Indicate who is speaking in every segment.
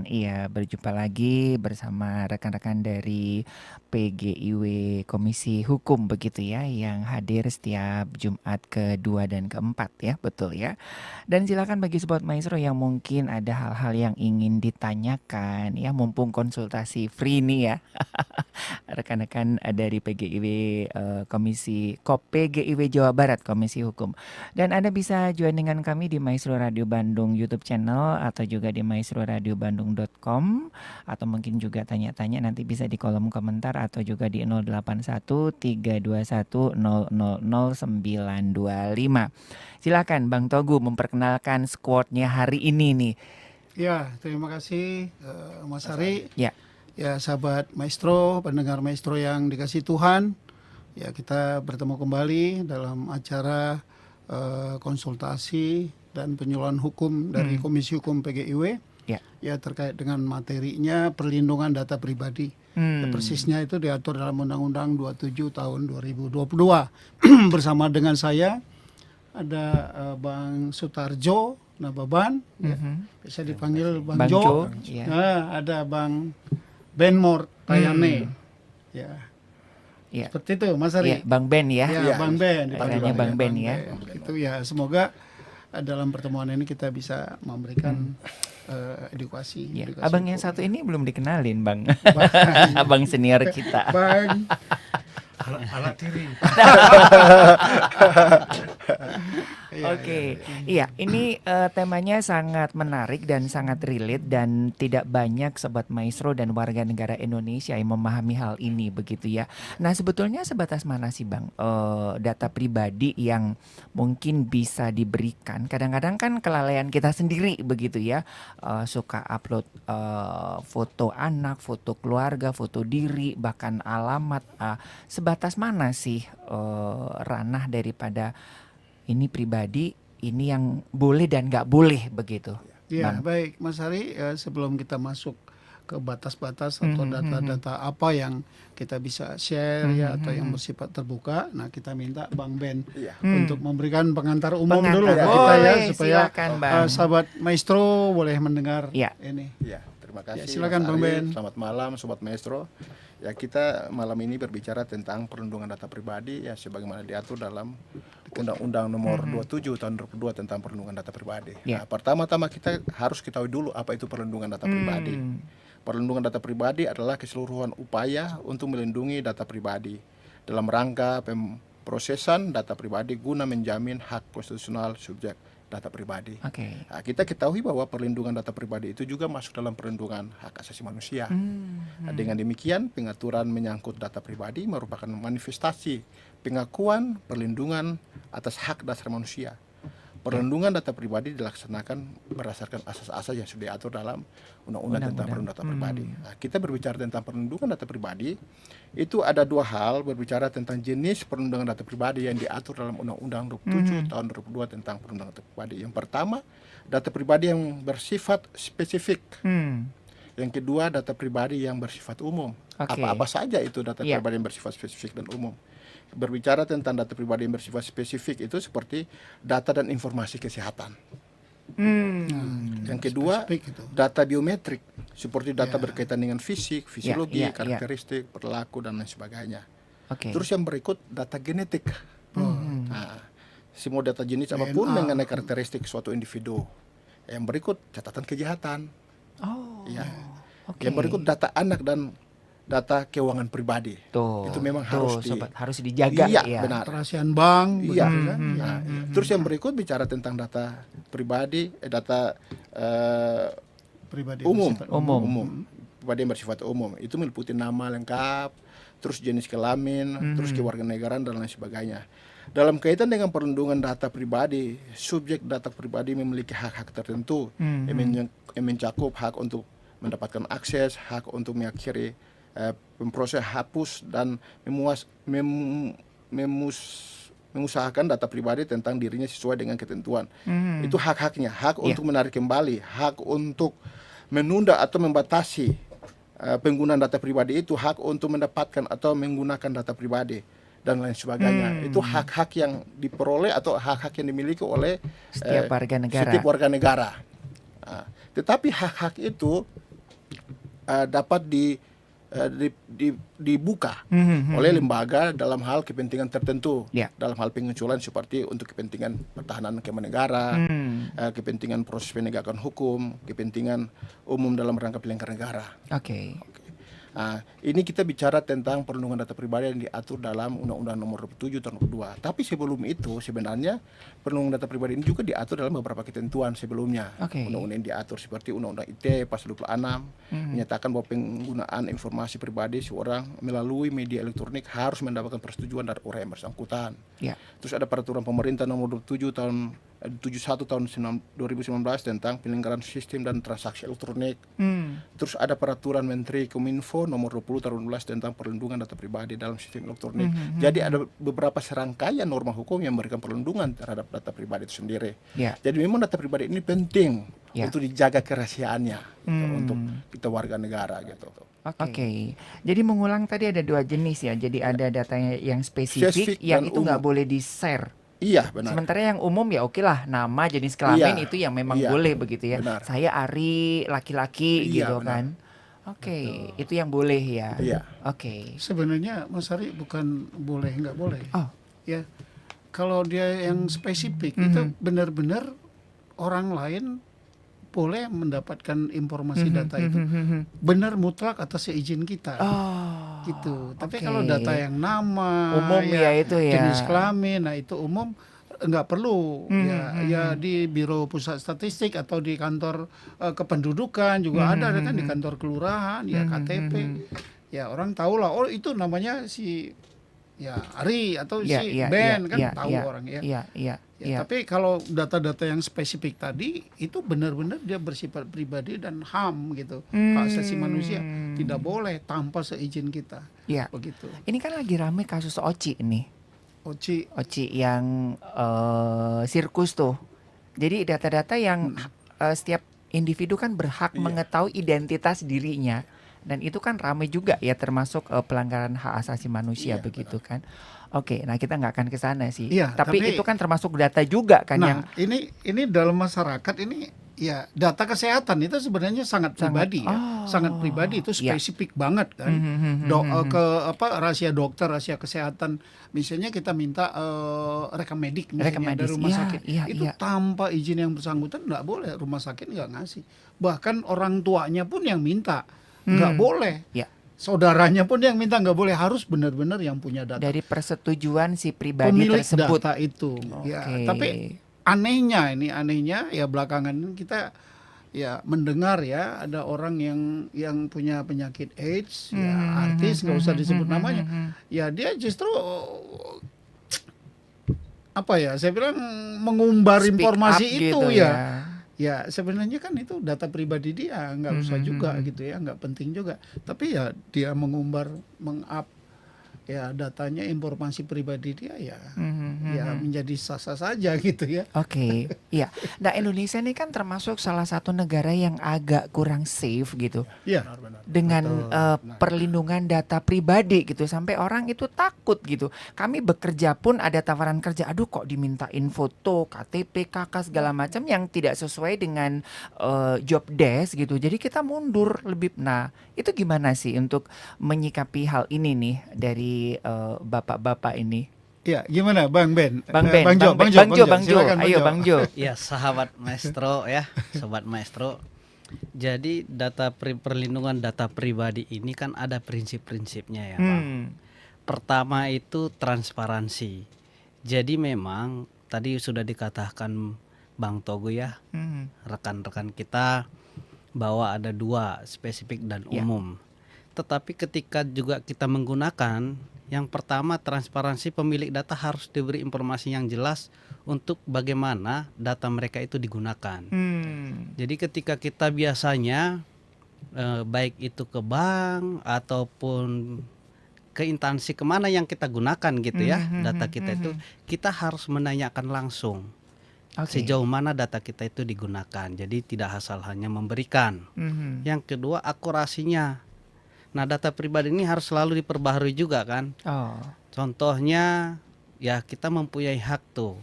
Speaker 1: Iya, berjumpa lagi bersama rekan-rekan dari PGIW Komisi Hukum begitu ya, yang hadir setiap Jumat kedua dan keempat ya, betul ya. Dan silakan bagi sobat maestro yang mungkin ada hal-hal yang ingin ditanyakan ya, mumpung konsultasi free nih ya. Rekan-rekan dari PGIW Komisi PGIW Jawa Barat Komisi Hukum. Dan Anda bisa join dengan kami di Maestro Radio Bandung YouTube channel atau juga di maestrodadiobandung.com, atau mungkin juga tanya-tanya nanti bisa di kolom komentar atau juga di 081 321 000 925. Silakan Bang Togu memperkenalkan squadnya hari ini nih.
Speaker 2: Ya, terima kasih Mas Ari.
Speaker 1: Ya.
Speaker 2: Ya, sahabat maestro, pendengar maestro yang dikasih Tuhan. Ya, kita bertemu kembali dalam acara konsultasi dan penyuluhan hukum dari Komisi Hukum PGIW. Ya, terkait dengan materinya perlindungan data pribadi. Ya, persisnya itu diatur dalam Undang-Undang 27 tahun 2022. Bersama dengan saya ada Bang Sutarjo Nababan, bisa dipanggil Bang Jo. Nah, ada Bang Benmor Tayane. Ya. Seperti itu Mas Ari.
Speaker 1: Bang Ben ya.
Speaker 2: Ya, Bang Ben.
Speaker 1: Dipanggilnya Bang Ben ya.
Speaker 2: Itu ya, semoga dalam pertemuan ini kita bisa memberikan edukasi.
Speaker 1: Abang yang satu ini belum dikenalin Bang. Abang senior kita.
Speaker 2: Bang
Speaker 3: alat tiri.
Speaker 1: Oke, iya ini temanya sangat menarik dan sangat relate, dan tidak banyak sobat maestro dan warga negara Indonesia yang memahami hal ini begitu ya. Nah, sebetulnya sebatas mana sih Bang data pribadi yang mungkin bisa diberikan? Kadang-kadang kan kelalaian kita sendiri begitu ya, suka upload foto anak, foto keluarga, foto diri, bahkan alamat. Sebatas mana sih ranah daripada ini pribadi, ini yang boleh dan nggak boleh begitu?
Speaker 2: Ya, baik Mas Hari, sebelum kita masuk ke batas-batas atau data-data apa yang kita bisa share ya, atau yang bersifat terbuka, nah kita minta Bang Ben untuk memberikan pengantar umum dulu ke kita ya, supaya sahabat maestro boleh mendengar ini.
Speaker 3: Ya, terima kasih.
Speaker 2: Ya, silakan Bang Ben.
Speaker 3: Selamat malam sobat maestro. Ya, kita malam ini berbicara tentang perlindungan data pribadi ya, sebagaimana diatur dalam Undang-Undang Nomor 27 Tahun 2002 tentang perlindungan data pribadi. Nah, pertama-tama kita harus ketahui dulu apa itu perlindungan data pribadi. Perlindungan data pribadi adalah keseluruhan upaya untuk melindungi data pribadi dalam rangka pemrosesan data pribadi guna menjamin hak konstitusional subjek data pribadi. Nah, kita ketahui bahwa perlindungan data pribadi itu juga masuk dalam perlindungan hak asasi manusia. Nah, dengan demikian, pengaturan menyangkut data pribadi merupakan manifestasi pengakuan perlindungan atas hak dasar manusia. Perlindungan data pribadi dilaksanakan berdasarkan asas-asas yang sudah diatur dalam Undang-Undang tentang perlindungan data pribadi. Nah, kita berbicara tentang perlindungan data pribadi, itu ada dua hal, berbicara tentang jenis perlindungan data pribadi yang diatur dalam Undang-Undang 27 tahun 2002 tentang perlindungan data pribadi. Yang pertama, data pribadi yang bersifat spesifik. Yang kedua, data pribadi yang bersifat umum. Apa-apa saja itu data pribadi yang bersifat spesifik dan umum. Berbicara tentang data pribadi yang bersifat spesifik itu seperti data dan informasi kesehatan. Yang kedua, data biometrik seperti data berkaitan dengan fisik, fisiologi, karakteristik, perilaku dan lain sebagainya. Terus yang berikut data genetik. Nah, semua data jenis apapun mengenai karakteristik suatu individu. Yang berikut catatan kejahatan. Yang berikut data anak dan data keuangan pribadi. Itu memang
Speaker 1: harus dijaga.
Speaker 3: Iya, benar.
Speaker 2: Kerahasiaan bank.
Speaker 3: Iya. Terus yang berikut bicara tentang data pribadi, data
Speaker 2: pribadi
Speaker 3: umum.
Speaker 2: Pribadi
Speaker 3: yang bersifat umum. Itu meliputi nama lengkap, terus jenis kelamin, terus kewarganegaraan dan lain sebagainya. Dalam kaitan dengan perlindungan data pribadi, subjek data pribadi memiliki hak-hak tertentu yang mencakup hak untuk mendapatkan akses, hak untuk mengakhiri memproses, hapus dan mengusahakan data pribadi tentang dirinya sesuai dengan ketentuan. Itu hak-haknya, hak untuk menarik kembali, hak untuk menunda atau membatasi penggunaan data pribadi itu, hak untuk mendapatkan atau menggunakan data pribadi dan lain sebagainya. Itu hak-hak yang diperoleh atau hak-hak yang dimiliki oleh
Speaker 1: setiap warga negara.
Speaker 3: Nah, tetapi hak-hak itu dapat dibuka oleh lembaga dalam hal kepentingan tertentu, dalam hal pengecualian seperti untuk kepentingan pertahanan kemenegara, kepentingan proses penegakan hukum, kepentingan umum dalam rangka pelanggaran negara.
Speaker 1: Oke.
Speaker 3: Ini kita bicara tentang perlindungan data pribadi yang diatur dalam Undang-Undang Nomor 27 Tahun 2002. Tapi sebelum itu sebenarnya perlindungan data pribadi ini juga diatur dalam beberapa ketentuan sebelumnya. Undang-undang yang diatur seperti Undang-Undang ITE Pasal 26 menyatakan bahwa penggunaan informasi pribadi seorang melalui media elektronik harus mendapatkan persetujuan dari orang yang bersangkutan. Terus ada peraturan pemerintah Nomor 71 tahun 2019 tentang penyelenggaraan sistem dan transaksi elektronik. Terus ada peraturan Menteri Kominfo Nomor 20 tahun 2012 tentang perlindungan data pribadi dalam sistem elektronik. Jadi ada beberapa serangkaian norma hukum yang memberikan perlindungan terhadap data pribadi itu sendiri. Jadi memang data pribadi ini penting untuk dijaga kerahasiaannya untuk kita warga negara gitu.
Speaker 1: Oke. Jadi mengulang tadi ada 2 jenis ya. Jadi ada data yang spesifik yang itu nggak boleh di-share.
Speaker 3: Iya, benar.
Speaker 1: Sementara yang umum ya oke lah, nama, jenis kelamin itu yang memang boleh begitu ya.
Speaker 3: Benar.
Speaker 1: Saya Ari, laki-laki gitu kan. Oke, itu yang boleh ya. Oke.
Speaker 2: Sebenarnya Mas Ari bukan boleh nggak boleh. Ya, kalau dia yang spesifik itu benar-benar orang lain boleh mendapatkan informasi data itu benar mutlak atas izin kita. Gitu. Tapi kalau data yang nama,
Speaker 1: umum ya itu ya.
Speaker 2: jenis kelamin, nah itu umum nggak perlu. Ya di Biro Pusat Statistik atau di kantor kependudukan juga ada kan, di kantor kelurahan, ya KTP. Ya orang tahu lah, oh itu namanya si Ari atau si Ben kan tahu orang ya. Tapi kalau data-data yang spesifik tadi itu benar-benar dia bersifat pribadi dan HAM gitu, hak asasi manusia, tidak boleh tanpa seizin kita. Begitu.
Speaker 1: Ini kan lagi rame kasus Oci nih. Oci yang sirkus tuh. Jadi data-data yang setiap individu kan berhak mengetahui identitas dirinya. Dan itu kan ramai juga ya, termasuk pelanggaran hak asasi manusia begitu kan. Oke, nah kita nggak akan ke sana sih. Tapi itu kan termasuk data juga kan yang
Speaker 2: ini dalam masyarakat ini ya, data kesehatan itu sebenarnya sangat pribadi sangat pribadi, itu spesifik banget kan. Rahasia dokter, rahasia kesehatan. Misalnya kita minta rekam medik misalnya dari rumah sakit. Itu tanpa izin yang bersangkutan nggak boleh, rumah sakit nggak ngasih. Bahkan orang tuanya pun yang minta. Nggak boleh. Saudaranya pun yang minta nggak boleh, harus benar-benar yang punya data.
Speaker 1: Dari persetujuan si pribadi
Speaker 2: pemilik
Speaker 1: tersebut.
Speaker 2: Data itu. Tapi anehnya ya belakangan kita ya mendengar ya ada orang yang punya penyakit AIDS, ya artis nggak usah disebut namanya. Ya dia justru saya bilang mengumbar informasi itu gitu ya. Ya sebenarnya kan itu data pribadi dia, nggak usah juga gitu ya, nggak penting juga. Tapi ya dia mengumbar, ya datanya, informasi pribadi dia ya menjadi sah-sah saja gitu ya.
Speaker 1: Iya. Nah Indonesia ini kan termasuk salah satu negara yang agak kurang safe gitu. Dengan perlindungan data pribadi gitu, sampai orang itu takut gitu. Kami bekerja pun ada tawaran kerja, aduh kok dimintain foto, KTP, KK segala macam yang tidak sesuai dengan job desk gitu. Jadi kita mundur lebih. Nah itu gimana sih untuk menyikapi hal ini nih dari bapak-bapak ini?
Speaker 2: Ya, gimana Bang Ben?
Speaker 1: Bang Jo. Ayo Bang Jo.
Speaker 4: Ya, sahabat maestro ya, sobat maestro. Jadi perlindungan data pribadi ini kan ada prinsip-prinsipnya ya, Bang. Pertama itu transparansi. Jadi memang tadi sudah dikatakan Bang Togo ya, rekan-rekan kita, bahwa ada 2, spesifik dan umum. Tetapi ketika juga kita menggunakan, yang pertama transparansi, pemilik data harus diberi informasi yang jelas untuk bagaimana data mereka itu digunakan. Jadi ketika kita biasanya baik itu ke bank ataupun ke instansi kemana yang kita gunakan gitu ya, data kita itu kita harus menanyakan langsung sejauh mana data kita itu digunakan. Jadi tidak asal hanya memberikan. Yang kedua akurasinya. Nah data pribadi ini harus selalu diperbaharui juga kan. Contohnya ya kita mempunyai hak tuh.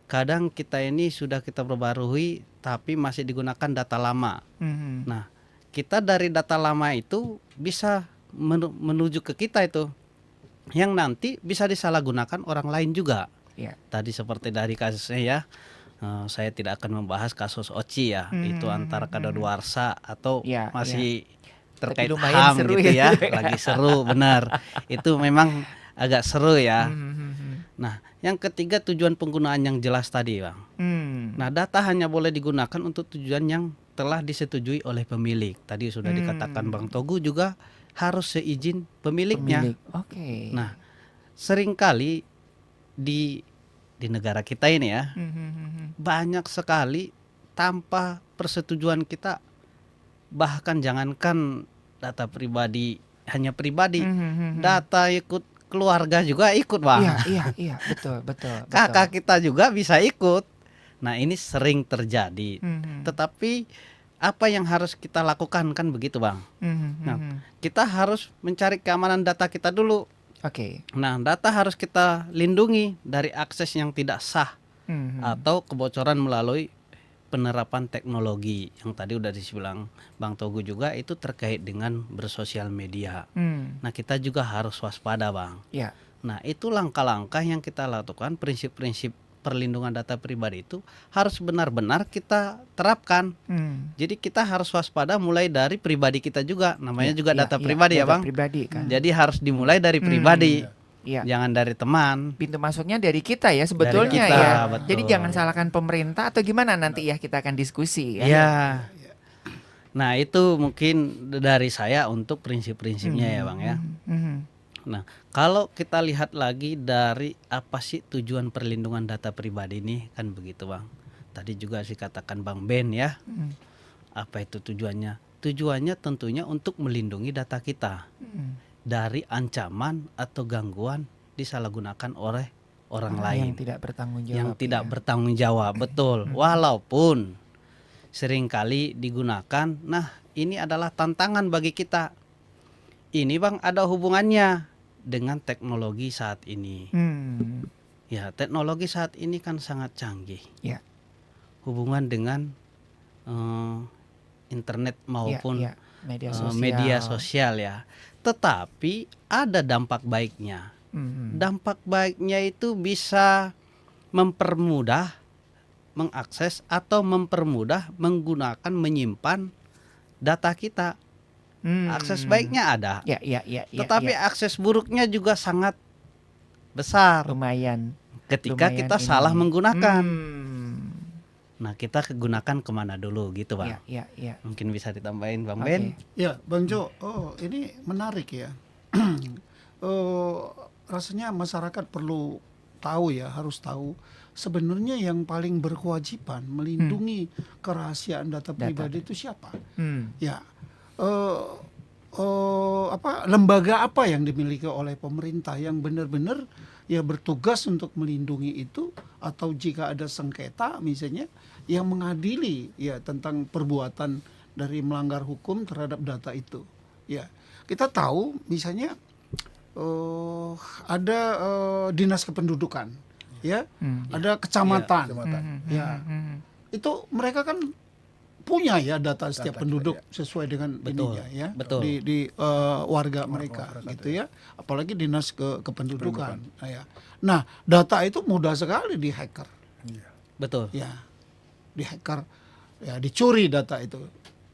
Speaker 4: Kadang kita ini sudah kita perbarui tapi masih digunakan data lama. Nah kita dari data lama itu bisa menuju ke kita itu, yang nanti bisa disalahgunakan orang lain juga. Tadi seperti dari kasusnya ya, saya tidak akan membahas kasus Oci ya, itu antara kadaluarsa atau masih terkait HAM
Speaker 1: seru
Speaker 4: gitu ya, lagi seru benar. Itu memang agak seru ya. Nah, yang ketiga tujuan penggunaan yang jelas tadi, Bang. Nah, data hanya boleh digunakan untuk tujuan yang telah disetujui oleh pemilik. Tadi sudah dikatakan Bang Togu juga harus seizin pemiliknya. Nah, seringkali di negara kita ini ya, banyak sekali tanpa persetujuan kita, bahkan jangankan data pribadi, hanya pribadi, data ikut keluarga juga ikut, Bang.
Speaker 1: Iya, betul.
Speaker 4: Kakak kita juga bisa ikut. Nah, ini sering terjadi. Tetapi apa yang harus kita lakukan kan begitu, Bang? Nah, kita harus mencari keamanan data kita dulu. Nah, data harus kita lindungi dari akses yang tidak sah atau kebocoran melalui penerapan teknologi yang tadi udah dibilang Bang Togu juga, itu terkait dengan bersosial media. Nah, kita juga harus waspada, Bang. Nah, itu langkah-langkah yang kita lakukan, prinsip-prinsip perlindungan data pribadi itu harus benar-benar kita terapkan. Jadi kita harus waspada mulai dari pribadi kita juga, namanya juga data pribadi ya, Bang. Jadi harus dimulai dari pribadi. Jangan dari teman.
Speaker 1: Pintu masuknya dari kita ya sebetulnya
Speaker 4: kita,
Speaker 1: ya.
Speaker 4: betul.
Speaker 1: Jadi jangan salahkan pemerintah atau gimana, nanti ya kita akan diskusi ya.
Speaker 4: Nah, itu mungkin dari saya untuk prinsip-prinsipnya ya, Bang ya. Nah, kalau kita lihat lagi dari apa sih tujuan perlindungan data pribadi ini, kan begitu, Bang. Tadi juga dikatakan Bang Ben ya. Apa itu tujuannya? Tujuannya tentunya untuk melindungi data kita dari ancaman atau gangguan disalahgunakan oleh orang lain
Speaker 1: yang tidak bertanggung jawab.
Speaker 4: Yang tidak bertanggung jawab, betul. Walaupun seringkali digunakan. Nah, ini adalah tantangan bagi kita. Ini, Bang, ada hubungannya dengan teknologi saat ini. Ya, teknologi saat ini kan sangat canggih. Hubungan dengan internet maupun media sosial ya. Tetapi ada dampak baiknya. Dampak baiknya itu bisa mempermudah mengakses atau mempermudah menggunakan, menyimpan data kita. Akses baiknya ada. Tetapi akses buruknya juga sangat besar.
Speaker 1: Lumayan.
Speaker 4: Ketika kita salah menggunakan. Nah, kita gunakan kemana dulu gitu, Bang? Mungkin bisa ditambahin, Bang Ben?
Speaker 2: Ya, Bang Jo. Oh, ini menarik ya. Rasanya masyarakat perlu tahu ya, harus tahu sebenarnya yang paling berkewajiban melindungi kerahasiaan data pribadi itu siapa? Ya, lembaga apa yang dimiliki oleh pemerintah yang benar-benar ya bertugas untuk melindungi itu, atau jika ada sengketa misalnya yang mengadili ya tentang perbuatan dari melanggar hukum terhadap data itu. Ya, kita tahu misalnya ada dinas kependudukan, ya, ada kecamatan, ya, itu mereka kan punya ya data setiap penduduk sesuai dengan ininya ya, di warga mereka gitu ya, apalagi dinas kependudukan. Nah, data itu mudah sekali di-hacker.
Speaker 4: Betul.
Speaker 2: Ya, di-hacker, ya dicuri data itu,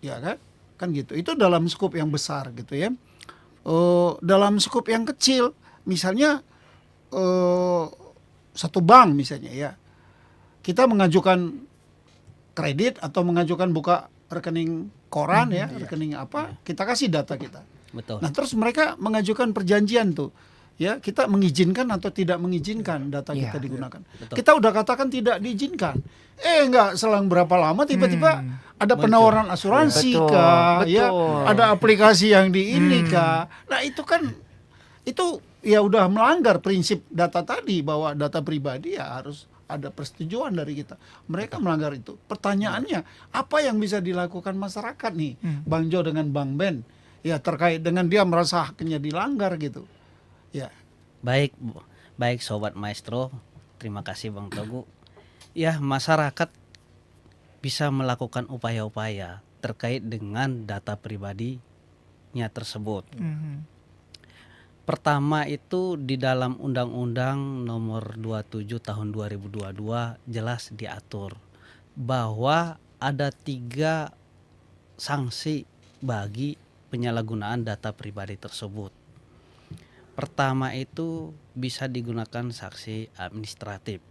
Speaker 2: ya kan gitu. Itu dalam skop yang besar gitu ya. Dalam skop yang kecil, misalnya satu bank misalnya ya, kita mengajukan kredit atau mengajukan buka rekening koran ya, rekening apa, kita kasih data kita.
Speaker 4: Betul.
Speaker 2: Nah, terus mereka mengajukan perjanjian tuh. Ya, kita mengizinkan atau tidak mengizinkan data kita digunakan. Kita udah katakan tidak diizinkan. Enggak selang berapa lama tiba-tiba ada penawaran asuransi kah, ya, ada aplikasi yang di ini kah. Nah, itu kan itu ya udah melanggar prinsip data tadi, bahwa data pribadi ya harus ada persetujuan dari kita. Mereka melanggar itu. Pertanyaannya, apa yang bisa dilakukan masyarakat nih, Bang Jo dengan Bang Ben, ya terkait dengan dia merasa haknya dilanggar gitu. Ya.
Speaker 4: Baik Sobat Maestro, terima kasih Bang Togu. Ya, masyarakat bisa melakukan upaya-upaya, terkait dengan data pribadinya tersebut. Pertama itu di dalam Undang-Undang Nomor 27 Tahun 2022 jelas diatur bahwa ada 3 sanksi bagi penyalahgunaan data pribadi tersebut. Pertama itu bisa digunakan sanksi administratif.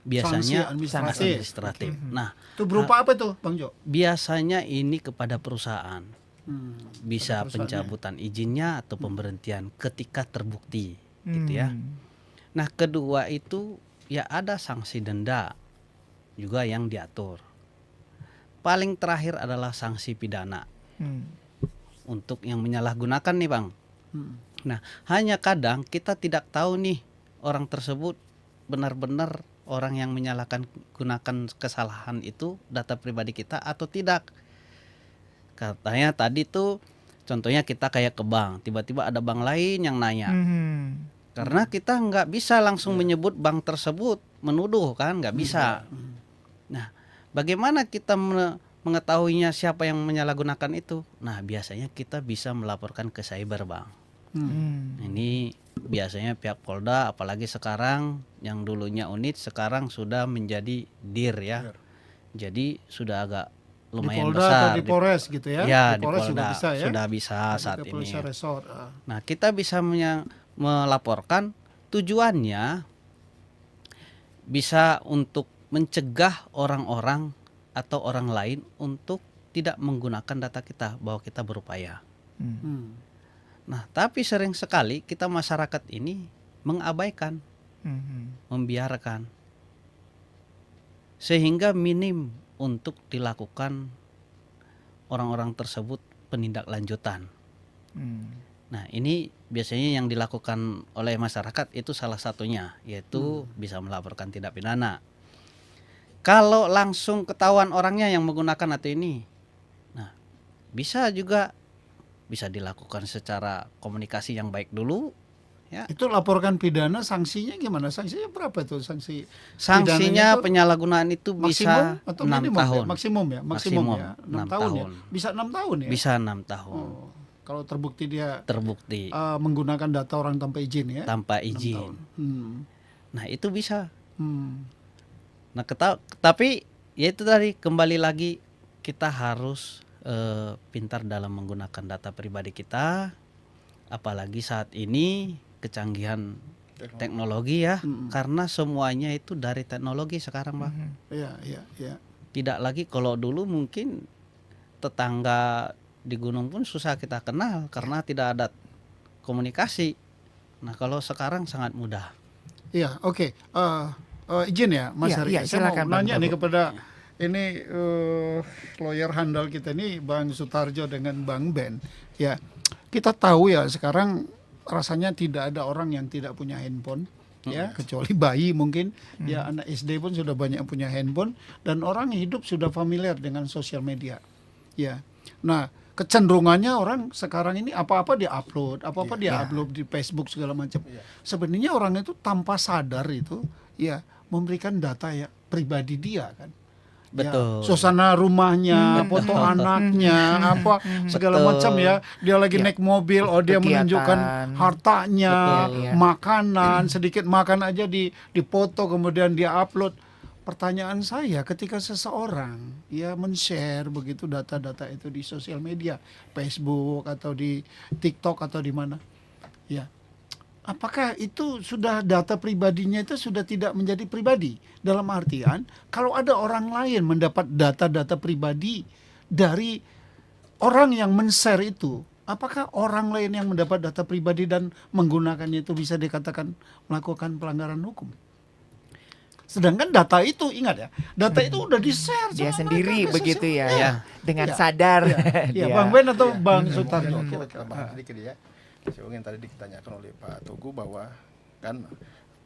Speaker 4: Biasanya
Speaker 2: sanksi
Speaker 4: administratif. Nah,
Speaker 2: itu berupa apa tuh, Bang Jo?
Speaker 4: biasanya ini kepada perusahaan. Bisa
Speaker 2: perusahaannya.
Speaker 4: pencabutan izinnya atau pemberhentian ketika terbukti, gitu ya. Nah, kedua itu ya ada sanksi denda juga yang diatur. Paling terakhir adalah sanksi pidana untuk yang menyalahgunakan nih, Bang. Nah, hanya kadang kita tidak tahu nih orang tersebut benar-benar orang yang menyalahkan gunakan kesalahan itu data pribadi kita atau tidak. Katanya tadi tuh contohnya kita kayak ke bank, tiba-tiba ada bank lain yang nanya. Karena kita nggak bisa langsung menyebut bank tersebut, menuduh kan, nggak bisa. Nah, bagaimana kita mengetahuinya siapa yang menyalahgunakan itu? Nah, biasanya kita bisa melaporkan ke cyber, Bang. Ini biasanya pihak Polda, apalagi sekarang yang dulunya unit sekarang sudah menjadi DIR ya. Jadi sudah agak lumayan
Speaker 2: di Polda
Speaker 4: besar.
Speaker 2: atau di Polres gitu ya?
Speaker 4: Ya,
Speaker 2: di Polres
Speaker 4: Polda
Speaker 2: juga bisa ya?
Speaker 4: sudah bisa saat ini.
Speaker 2: Resort.
Speaker 4: Nah, kita bisa melaporkan, tujuannya bisa untuk mencegah orang-orang atau orang lain untuk tidak menggunakan data kita, bahwa kita berupaya. Nah, tapi sering sekali kita masyarakat ini mengabaikan, membiarkan, sehingga minim untuk dilakukan orang-orang tersebut penindaklanjutan. Nah, ini biasanya yang dilakukan oleh masyarakat itu salah satunya, yaitu bisa melaporkan tindak pidana. Kalau langsung ketahuan orangnya yang menggunakan atau ini, nah bisa juga bisa dilakukan secara komunikasi yang baik dulu. Ya.
Speaker 2: Itu laporkan pidana, sanksinya gimana? Sanksinya berapa tuh sanksi?
Speaker 4: Sanksinya penyalahgunaan itu
Speaker 2: maksimum
Speaker 4: bisa
Speaker 2: atau
Speaker 4: 6
Speaker 2: minimum
Speaker 4: tahun.
Speaker 2: Ya? Maksimum ya? Maksimum ya? 6 tahun ya? Bisa 6 tahun ya?
Speaker 4: Bisa 6 tahun.
Speaker 2: Oh, kalau terbukti dia menggunakan data orang tanpa izin ya?
Speaker 4: Tanpa izin. Nah, itu bisa. Nah, tapi ya itu tadi, kembali lagi kita harus pintar dalam menggunakan data pribadi kita, apalagi saat ini kecanggihan teknologi ya, karena semuanya itu dari teknologi sekarang, Bang.
Speaker 2: Iya.
Speaker 4: Tidak lagi kalau dulu mungkin tetangga di gunung pun susah kita kenal karena tidak ada komunikasi. Nah, kalau sekarang sangat mudah.
Speaker 2: Iya, oke. Izin ya, Mas Hari. Saya mau nanya nih kepada ini lawyer handal kita nih, Bang Sutarjo dengan Bang Ben. Ya, kita tahu ya sekarang rasanya tidak ada orang yang tidak punya handphone, ya, kecuali bayi mungkin. Ya, anak SD pun sudah banyak punya handphone dan orang hidup sudah familiar dengan sosial media. Ya, nah kecenderungannya orang sekarang ini apa-apa dia upload, upload di Facebook segala macam. Sebenarnya orang itu tanpa sadar itu, ya, memberikan data ya pribadi dia kan.
Speaker 4: Betul.
Speaker 2: Ya, suasana rumahnya, foto anaknya, apa segala macam ya. Dia lagi naik mobil, dia menunjukkan hartanya, makanan, sedikit makan aja dipoto kemudian dia upload. Pertanyaan saya, ketika seseorang ya men-share begitu data-data itu di sosial media, Facebook atau di TikTok atau di mana, ya, apakah itu sudah data pribadinya itu sudah tidak menjadi pribadi? Dalam artian, kalau ada orang lain mendapat data-data pribadi dari orang yang men-share itu, apakah orang lain yang mendapat data pribadi dan menggunakannya itu bisa dikatakan melakukan pelanggaran hukum? Sedangkan data itu, ingat ya, data itu udah di-share
Speaker 1: dia sendiri begitu ya, dengan
Speaker 2: ya,
Speaker 1: sadar.
Speaker 2: Ya, Bang Ben atau Bang Sutarjo?
Speaker 3: Kita bahas sedikit ya. Yang tadi ditanyakan oleh Pak Togu bahwa kan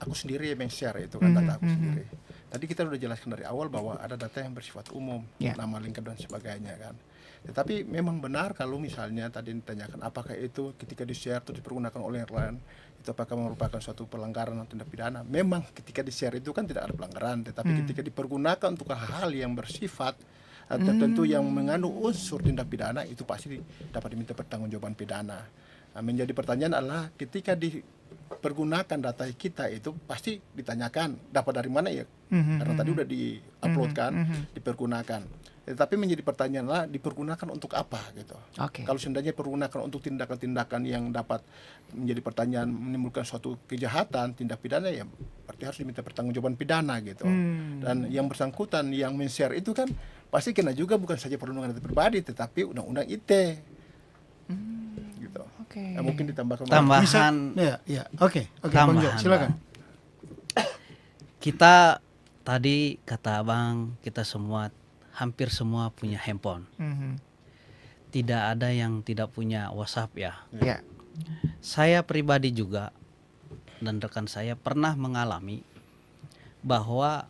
Speaker 3: aku sendiri yang share itu kan data aku sendiri. Tadi kita sudah jelaskan dari awal bahwa ada data yang bersifat umum, nama lengkap dan sebagainya kan. Tetapi memang benar kalau misalnya tadi ditanyakan apakah itu ketika di-share atau dipergunakan oleh yang lain, itu apakah merupakan suatu pelanggaran atau tindak pidana. Memang ketika di-share itu kan tidak ada pelanggaran, tetapi ketika dipergunakan untuk hal-hal yang bersifat tertentu yang mengandung unsur tindak pidana itu pasti dapat diminta pertanggungjawaban pidana. Menjadi pertanyaan adalah ketika dipergunakan data kita itu pasti ditanyakan dapat dari mana ya, karena tadi udah di-uploadkan, dipergunakan. Tetapi menjadi pertanyaan adalah dipergunakan untuk apa gitu. Kalau seandainya dipergunakan untuk tindakan-tindakan yang dapat menjadi pertanyaan menimbulkan suatu kejahatan, tindak pidana, ya berarti harus diminta pertanggungjawaban pidana gitu. Dan yang bersangkutan yang men-share itu kan pasti kena juga bukan saja perlindungan data pribadi tetapi undang-undang ITE. Gitu. Mungkin ditambahkan
Speaker 4: tambahan.
Speaker 2: Oke, Bang Jo, silakan.
Speaker 4: Kita tadi kata Abang, kita semua hampir semua punya handphone. Tidak ada yang tidak punya WhatsApp ya. Saya pribadi juga dan rekan saya pernah mengalami bahwa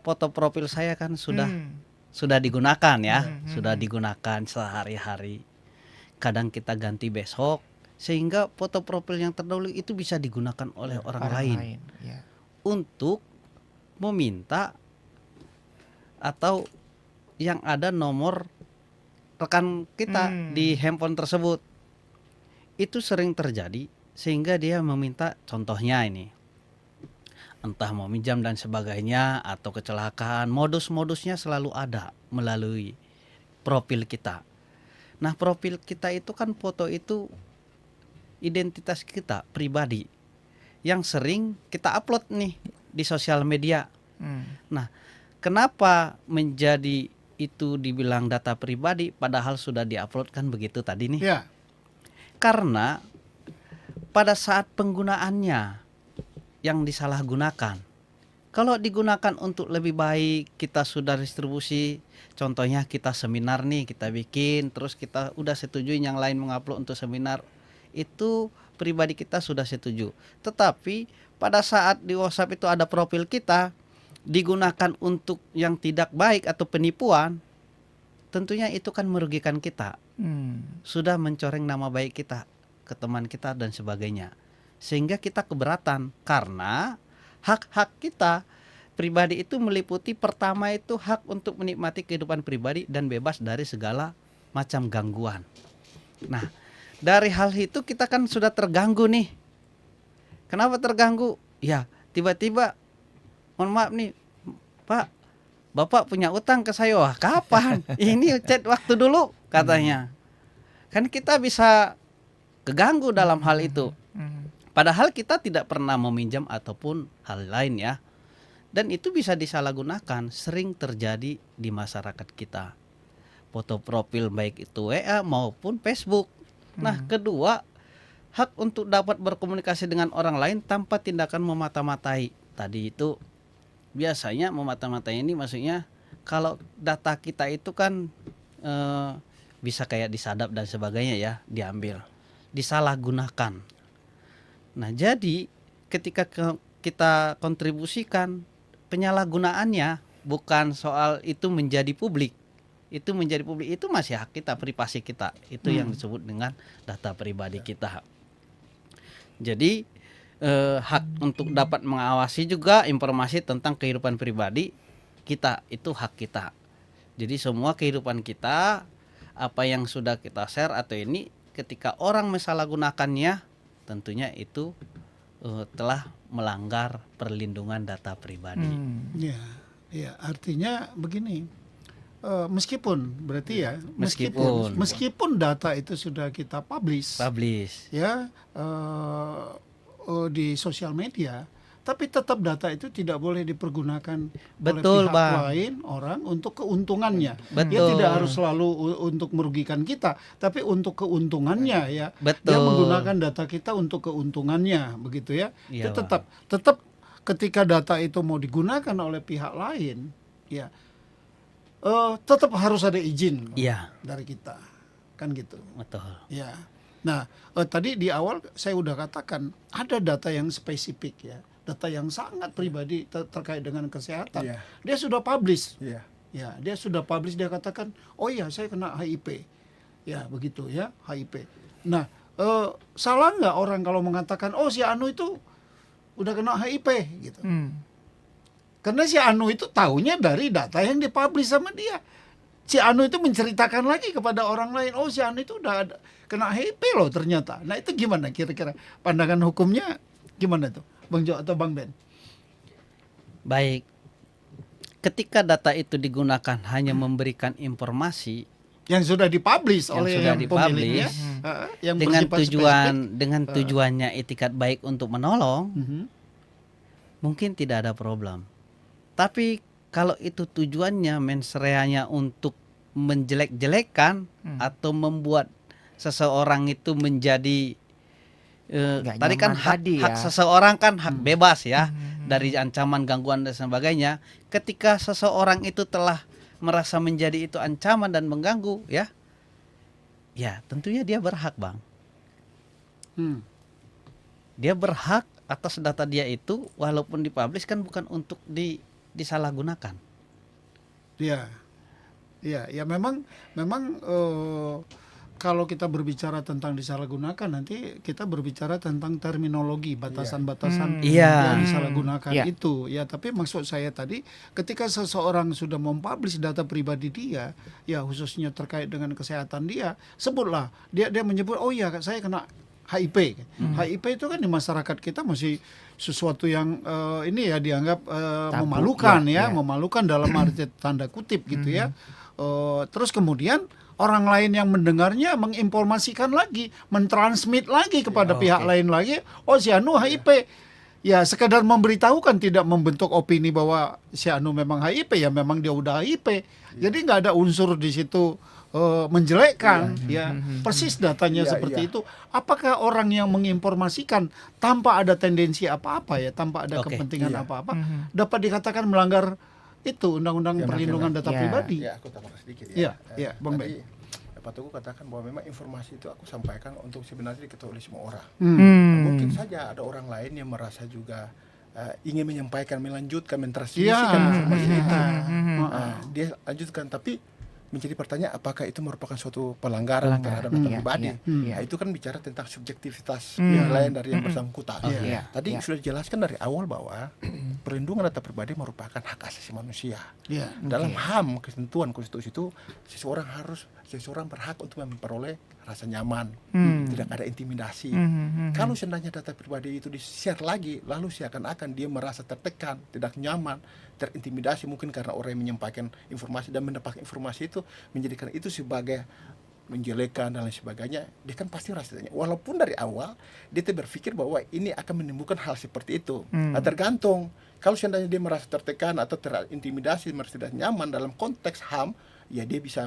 Speaker 4: foto profil saya kan sudah digunakan ya, sudah digunakan sehari-hari. Kadang kita ganti besok sehingga foto profil yang terdahulu itu bisa digunakan oleh orang lain. Untuk meminta atau yang ada nomor rekan kita di handphone tersebut. Itu sering terjadi sehingga dia meminta, contohnya ini, entah mau minjam dan sebagainya atau kecelakaan, modus-modusnya selalu ada melalui profil kita. Nah, profil kita itu kan foto itu identitas kita pribadi yang sering kita upload nih di sosial media. Nah, kenapa menjadi itu dibilang data pribadi padahal sudah diupload kan begitu tadi nih? Karena pada saat penggunaannya yang disalahgunakan. Kalau digunakan untuk lebih baik, kita sudah distribusi. Contohnya kita seminar nih, kita bikin, terus kita udah setuju yang lain mengupload untuk seminar. Itu pribadi kita sudah setuju. Tetapi pada saat di WhatsApp itu ada profil kita, digunakan untuk yang tidak baik atau penipuan, tentunya itu kan merugikan kita. Sudah mencoreng nama baik kita ke teman kita dan sebagainya. Sehingga kita keberatan karena hak-hak kita pribadi itu meliputi pertama itu hak untuk menikmati kehidupan pribadi dan bebas dari segala macam gangguan. Nah, dari hal itu kita kan sudah terganggu nih. Kenapa terganggu? Ya, tiba-tiba mohon maaf nih, Pak, Bapak punya utang ke saya. Wah, kapan? Ini chat waktu dulu katanya. Kan kita bisa keganggu dalam hal itu. Padahal kita tidak pernah meminjam ataupun hal lain ya. Dan itu bisa disalahgunakan, sering terjadi di masyarakat kita. Foto profil baik itu WA maupun Facebook. Nah, kedua, hak untuk dapat berkomunikasi dengan orang lain tanpa tindakan memata-matai. Tadi itu biasanya memata-matai ini maksudnya kalau data kita itu kan bisa kayak disadap dan sebagainya ya, diambil, disalahgunakan. Nah, jadi ketika kita kontribusikan penyalahgunaannya bukan soal itu menjadi publik. Itu menjadi publik itu masih hak kita, privasi kita. Itu yang disebut dengan data pribadi kita. Jadi hak untuk dapat mengawasi juga informasi tentang kehidupan pribadi kita, itu hak kita. Jadi semua kehidupan kita, apa yang sudah kita share atau ini, ketika orang menyalahgunakannya, tentunya itu telah melanggar perlindungan data pribadi.
Speaker 2: Ya, artinya begini, meskipun berarti ya, meskipun data itu sudah kita publish ya di sosial media, tapi tetap data itu tidak boleh dipergunakan oleh pihak lain orang untuk keuntungannya. Dia tidak harus selalu untuk merugikan kita, tapi untuk keuntungannya ya. Dia menggunakan data kita untuk keuntungannya, begitu ya. Itu tetap ketika data itu mau digunakan oleh pihak lain, ya tetap harus ada izin dari kita, kan gitu.
Speaker 4: Betul.
Speaker 2: Ya. Nah, tadi di awal saya udah katakan ada data yang spesifik ya. Data yang sangat pribadi terkait dengan kesehatan. Dia sudah publish. Ya, dia sudah publish, dia katakan, "Oh iya, saya kena HIV." Ya, begitu ya, HIV. Nah, salah nggak orang kalau mengatakan, "Oh, si Anu itu udah kena HIV." gitu. Karena si Anu itu taunya dari data yang dipublish sama dia. si Anu itu menceritakan lagi kepada orang lain, oh si Anu itu udah kena HIV loh ternyata. Nah itu gimana kira-kira pandangan hukumnya gimana tuh, Bang Jo atau Bang Ben?
Speaker 4: Baik, ketika data itu digunakan hanya memberikan informasi
Speaker 2: Yang sudah dipublish
Speaker 4: yang
Speaker 2: oleh
Speaker 4: sudah
Speaker 2: yang pemiliknya, yang
Speaker 4: dengan
Speaker 2: bersifat
Speaker 4: tujuan
Speaker 2: spesifik.
Speaker 4: dengan tujuannya itikat baik untuk menolong,
Speaker 2: Mhm.
Speaker 4: mungkin tidak ada problem. Tapi kalau itu tujuannya mensreanya untuk menjelek-jelekan atau membuat seseorang itu menjadi
Speaker 1: Nggak
Speaker 4: tadi kan
Speaker 1: nyaman
Speaker 4: hak,
Speaker 1: tadi
Speaker 4: hak
Speaker 1: ya.
Speaker 4: seseorang kan hak bebas ya dari ancaman, gangguan dan sebagainya. Ketika seseorang itu telah merasa menjadi itu ancaman dan mengganggu, ya tentunya dia berhak, Bang.
Speaker 2: Hmm.
Speaker 4: Dia berhak atas data dia itu, walaupun dipublish kan bukan untuk disalahgunakan.
Speaker 2: Ya, ya memang kalau kita berbicara tentang disalahgunakan, nanti kita berbicara tentang terminologi, batasan-batasan
Speaker 4: Iya.
Speaker 2: yang disalahgunakan
Speaker 1: Iya.
Speaker 2: itu. Ya, tapi maksud saya tadi, ketika seseorang sudah mempublish data pribadi dia, ya khususnya terkait dengan kesehatan dia, sebutlah dia menyebut, oh iya saya kena HIV. HIV itu kan di masyarakat kita masih sesuatu yang ini ya dianggap
Speaker 1: Tabu,
Speaker 2: memalukan
Speaker 1: ya.
Speaker 2: memalukan dalam arti tanda kutip gitu ya. Terus kemudian orang lain yang mendengarnya menginformasikan lagi, mentransmit lagi kepada pihak lain lagi, oh si Anu HIV. Ya sekedar memberitahukan, tidak membentuk opini bahwa si Anu memang HIV, ya memang dia udah HIV. Jadi nggak ada unsur di situ menjelekkan, ya persis datanya seperti itu. Apakah orang yang menginformasikan tanpa ada tendensi apa-apa ya, tanpa ada kepentingan apa-apa, dapat dikatakan melanggar itu Undang-Undang Perlindungan Data Pribadi?
Speaker 3: Ya, aku tambahkan sedikit
Speaker 2: ya. Bang
Speaker 3: Tadi
Speaker 2: Ben.
Speaker 3: Pak Teguh katakan bahwa memang informasi itu aku sampaikan untuk sebenarnya diketahui oleh semua orang. Mungkin saja ada orang lain yang merasa juga ingin menyampaikan, melanjutkan, mentransmisikan informasi itu. Dia lanjutkan, tapi menjadi pertanyaan apakah itu merupakan suatu pelanggaran terhadap data pribadi. Nah, itu kan bicara tentang subjektivitas penilaian dari yang bersangkutan. Tadi sudah dijelaskan dari awal bahwa perlindungan data pribadi merupakan hak asasi manusia. Dalam HAM, ketentuan konstitusi itu seseorang berhak untuk memperoleh rasa nyaman, tidak ada intimidasi. Kalau seandainya data pribadi itu di-share lagi, lalu seakan-akan dia merasa tertekan, tidak nyaman, terintimidasi, mungkin karena orang yang menyampaikan informasi dan mendapatkan informasi itu menjadikan itu sebagai menjelekan dan lain sebagainya, dia kan pasti rasanya, walaupun dari awal dia berpikir bahwa ini akan menimbulkan hal seperti itu. Nah, tergantung, kalau seandainya dia merasa tertekan atau terintimidasi, merasa tidak nyaman dalam konteks HAM, ya dia bisa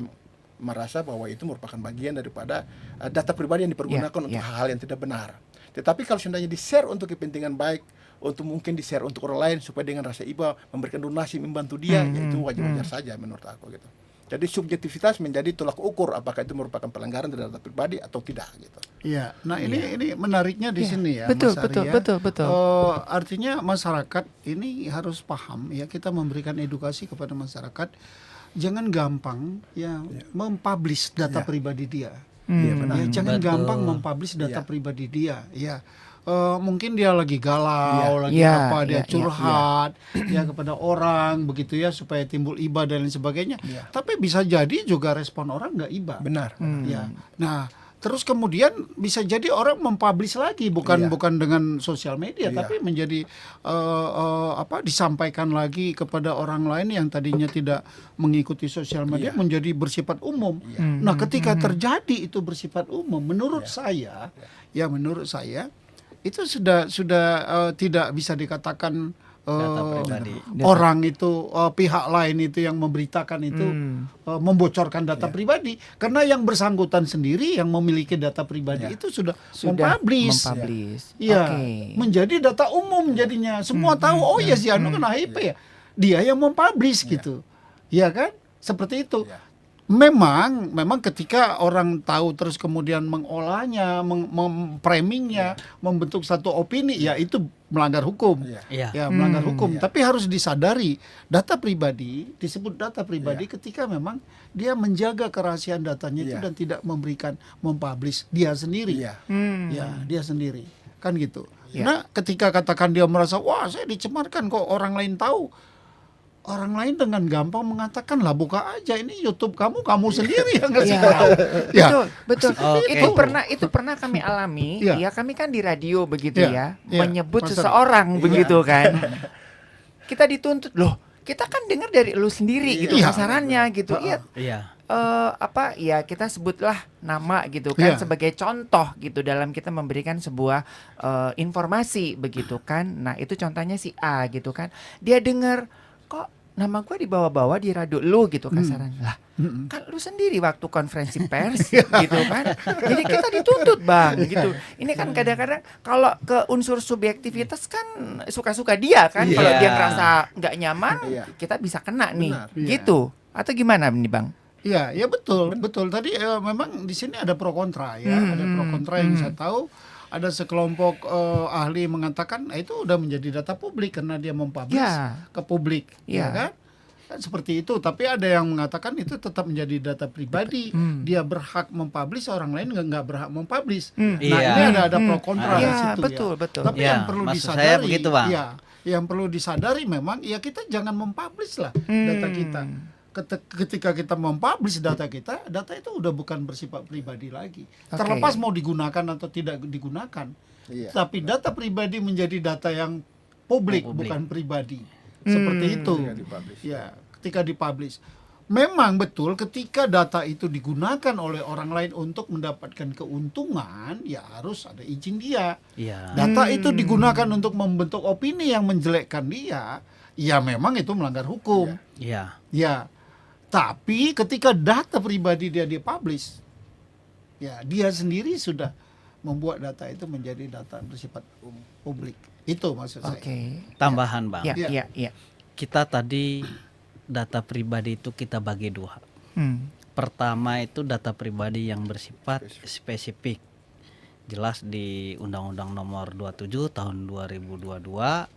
Speaker 3: merasa bahwa itu merupakan bagian daripada data pribadi yang dipergunakan untuk hal-hal yang tidak benar. Tetapi kalau seandainya di-share untuk kepentingan baik, untuk mungkin di-share untuk orang lain supaya dengan rasa iba memberikan donasi, membantu dia, ya itu wajar-wajar saja menurut aku gitu. Jadi subjektivitas menjadi tolak ukur apakah itu merupakan pelanggaran terhadap data pribadi atau tidak gitu.
Speaker 2: Iya, nah ini menariknya di sini ya,
Speaker 1: betul,
Speaker 2: Mas Arya.
Speaker 1: betul.
Speaker 2: Artinya masyarakat ini harus paham ya, kita memberikan edukasi kepada masyarakat, jangan gampang ya mempublish data pribadi dia. Jangan gampang mempublish data pribadi dia. Ya, mungkin dia lagi galau, lagi dia curhat ya kepada orang begitu ya supaya timbul iba dan lain sebagainya. Tapi bisa jadi juga respon orang nggak iba.
Speaker 3: Benar.
Speaker 2: Ya, nah. Terus kemudian bisa jadi orang mempublish lagi, bukan dengan sosial media, tapi menjadi disampaikan lagi kepada orang lain yang tadinya tidak mengikuti sosial media, menjadi bersifat umum. Nah, ketika terjadi itu bersifat umum, menurut saya itu sudah tidak bisa dikatakan
Speaker 4: Data pribadi.
Speaker 2: orang itu pihak lain itu yang memberitakan itu membocorkan data pribadi, karena yang bersangkutan sendiri yang memiliki data pribadi itu sudah mempublish. Menjadi data umum jadinya, semua tahu oh ya si Anu kena HIV ya, dia yang mempublish gitu, ya kan, seperti itu. Memang ketika orang tahu terus kemudian mengolahnya, memframingnya, membentuk satu opini, ya itu melanggar hukum. Melanggar hukum. Tapi harus disadari, data pribadi disebut data pribadi ketika memang dia menjaga kerahasiaan datanya itu dan tidak mempublish dia sendiri. Dia sendiri. Kan gitu. Nah, ketika katakan dia merasa, wah saya dicemarkan kok orang lain tahu. orang lain dengan gampang mengatakan lah buka aja ini YouTube kamu sendiri yang ngasih
Speaker 1: Iya.
Speaker 2: tahu. Ya.
Speaker 1: Betul.
Speaker 4: Oke.
Speaker 1: Itu pernah kami alami.
Speaker 2: Iya.
Speaker 1: Ya kami kan di radio begitu
Speaker 2: Iya.
Speaker 1: ya,
Speaker 2: Iya.
Speaker 1: menyebut
Speaker 2: Master.
Speaker 1: seseorang begitu kan. Kita dituntut loh. Kita kan dengar dari lu sendiri gitu
Speaker 2: Iya.
Speaker 1: kasarannya gitu. Iya.
Speaker 4: Iya.
Speaker 1: Ya kita sebutlah nama gitu kan
Speaker 2: Iya.
Speaker 1: sebagai contoh gitu dalam kita memberikan sebuah informasi begitu kan. Nah itu contohnya si A gitu kan, dia dengar kok nama gue dibawa-bawa di radio lu gitu kasaran lah, kan lu sendiri waktu konferensi pers gitu kan, jadi kita dituntut bang gitu. Ini kan kadang-kadang kalau ke unsur subjektivitas kan suka-suka dia kan, kalau
Speaker 4: Iya.
Speaker 1: dia ngerasa nggak nyaman
Speaker 3: Iya.
Speaker 1: kita bisa kena nih
Speaker 3: Benar.
Speaker 2: Iya.
Speaker 1: gitu, atau gimana nih bang?
Speaker 2: Iya, ya betul. Tadi memang di sini ada pro kontra ya, ada pro kontra yang saya tahu. Ada sekelompok ahli mengatakan itu udah menjadi data publik karena dia mempublish
Speaker 1: Ya.
Speaker 2: ke publik,
Speaker 1: Ya.
Speaker 2: ya kan? Kan seperti itu. Tapi ada yang mengatakan itu tetap menjadi data pribadi. Dia berhak mempublish, orang lain nggak berhak mempublish. Nah,
Speaker 4: Iya.
Speaker 2: ini ada pro kontra di
Speaker 1: Iya,
Speaker 2: situ
Speaker 1: betul,
Speaker 2: ya.
Speaker 1: betul.
Speaker 2: Tapi
Speaker 4: Ya,
Speaker 2: yang perlu
Speaker 4: maksud
Speaker 2: disadari,
Speaker 4: saya begitu, Bang.
Speaker 2: ya, yang perlu disadari memang ya kita jangan mempublish lah data kita. Ketika kita mempublish data kita, data itu udah bukan bersifat pribadi lagi.
Speaker 1: Oke.
Speaker 2: Terlepas mau digunakan atau tidak digunakan.
Speaker 3: Iya.
Speaker 2: Tapi data pribadi menjadi data yang publik,
Speaker 4: Publik.
Speaker 2: bukan pribadi. Seperti itu.
Speaker 3: Ketika dipublish.
Speaker 2: Ya, ketika dipublish. Memang betul ketika data itu digunakan oleh orang lain untuk mendapatkan keuntungan, ya harus ada izin dia.
Speaker 4: Iya.
Speaker 2: Data itu digunakan untuk membentuk opini yang menjelekkan dia, ya memang itu melanggar hukum.
Speaker 4: Iya.
Speaker 2: Ya, tapi ketika data pribadi dia dipublish, ya dia sendiri sudah membuat data itu menjadi data bersifat publik. Itu maksud
Speaker 1: Oke.
Speaker 2: saya.
Speaker 4: Tambahan bang.
Speaker 1: Ya,
Speaker 2: Ya.
Speaker 1: ya, ya.
Speaker 4: Kita tadi data pribadi itu kita bagi dua. Pertama itu data pribadi yang bersifat spesifik. Jelas di Undang-Undang Nomor 27 Tahun 2022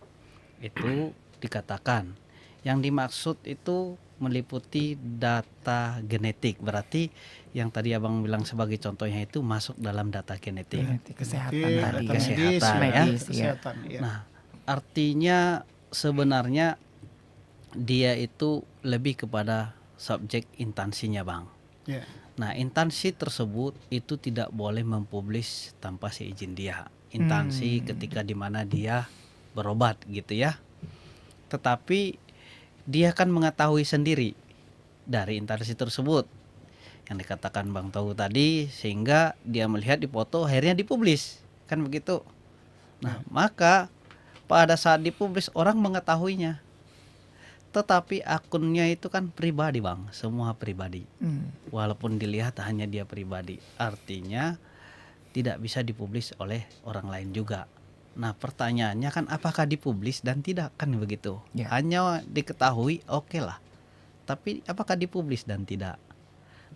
Speaker 4: itu dikatakan yang dimaksud itu meliputi data genetik. Berarti yang tadi abang bilang sebagai contohnya itu masuk dalam data genetik.
Speaker 1: Genetik, kesehatan
Speaker 2: Oke,
Speaker 1: tadi.
Speaker 2: data
Speaker 4: Kesehatan,
Speaker 2: medis,
Speaker 4: ya.
Speaker 1: Medis, ya.
Speaker 2: kesehatan, ya.
Speaker 4: Nah, artinya sebenarnya dia itu lebih kepada subjek instansinya, Bang.
Speaker 2: Ya.
Speaker 4: Nah, instansi tersebut itu tidak boleh mempublish tanpa seizin dia. Instansi ketika di mana dia berobat gitu ya. Tetapi dia kan mengetahui sendiri dari instansi tersebut yang dikatakan Bang Tahu tadi, sehingga dia melihat di foto akhirnya dipublish, kan begitu. Nah, maka pada saat dipublish orang mengetahuinya. Tetapi akunnya itu kan pribadi, Bang, semua pribadi. Walaupun dilihat hanya dia pribadi, artinya tidak bisa dipublish oleh orang lain juga. Nah, pertanyaannya kan apakah dipublish dan tidak, kan begitu.
Speaker 1: Ya.
Speaker 4: Hanya diketahui oke lah. Tapi apakah dipublish dan tidak?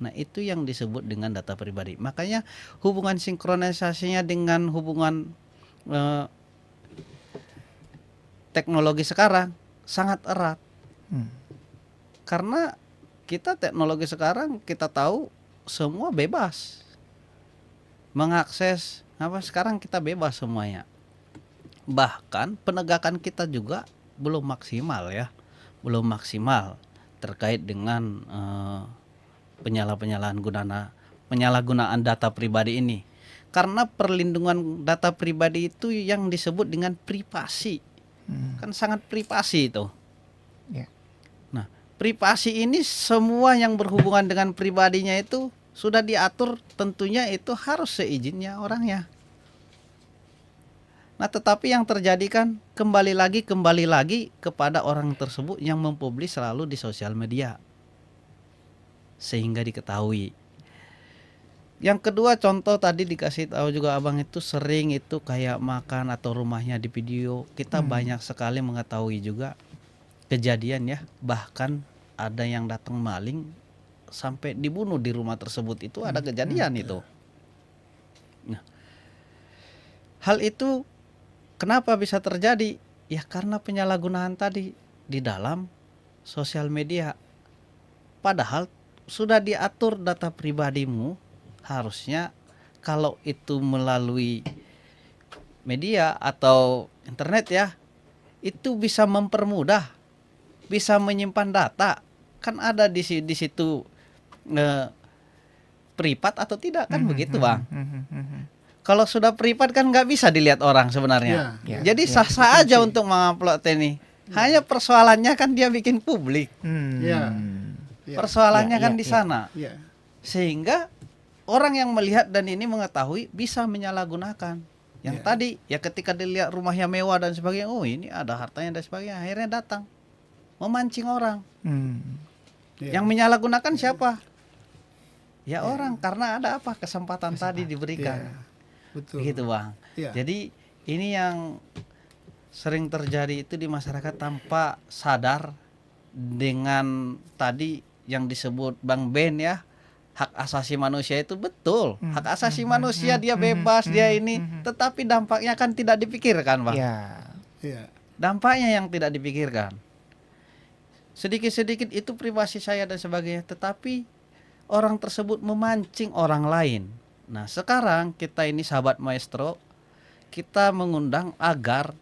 Speaker 4: Nah, itu yang disebut dengan data pribadi. Makanya hubungan sinkronisasinya dengan hubungan teknologi sekarang sangat erat. Karena kita teknologi sekarang kita tahu semua bebas mengakses apa, sekarang kita bebas semuanya. Bahkan penegakan kita juga belum maksimal ya, belum maksimal terkait dengan penyalahgunaan data pribadi ini. Karena perlindungan data pribadi itu yang disebut dengan privasi, kan sangat privasi itu.
Speaker 1: Ya.
Speaker 4: Nah, privasi ini semua yang berhubungan dengan pribadinya itu sudah diatur, tentunya itu harus seizinnya orangnya. Nah, tetapi yang terjadi kan kembali lagi kepada orang tersebut yang mempublish selalu di sosial media sehingga diketahui. Yang kedua, contoh tadi dikasih tahu juga abang, itu sering itu kayak makan atau rumahnya di video. Kita banyak sekali mengetahui juga kejadian ya, bahkan ada yang datang maling sampai dibunuh di rumah tersebut, itu ada kejadian itu. Nah, hal itu kenapa bisa terjadi? Ya karena penyalahgunaan tadi di dalam sosial media. Padahal sudah diatur data pribadimu, harusnya kalau itu melalui media atau internet ya, itu bisa mempermudah bisa menyimpan data, kan ada di situ privat atau tidak kan begitu Bang. Kalau sudah privat kan nggak bisa dilihat orang sebenarnya. Jadi sah-sah aja untuk mengupload ini. Hanya persoalannya kan dia bikin publik. Persoalannya kan di sana. Sehingga orang yang melihat dan ini mengetahui bisa menyalahgunakan. Yang tadi ya ketika dilihat rumahnya mewah dan sebagainya, oh ini ada hartanya dan sebagainya, akhirnya datang memancing orang. Yang menyalahgunakan siapa? Ya orang, karena ada apa? Kesempatan tadi diberikan.
Speaker 2: Betul.
Speaker 4: Begitu Bang. Jadi ini yang sering terjadi itu di masyarakat tanpa sadar dengan tadi yang disebut Bang Ben ya, hak asasi manusia itu betul. Hak asasi manusia dia bebas, dia ini, tetapi dampaknya kan tidak dipikirkan Bang. Dampaknya yang tidak dipikirkan. Sedikit-sedikit itu privasi saya dan sebagainya, tetapi orang tersebut memancing orang lain. Nah sekarang kita ini sahabat maestro, kita mengundang agar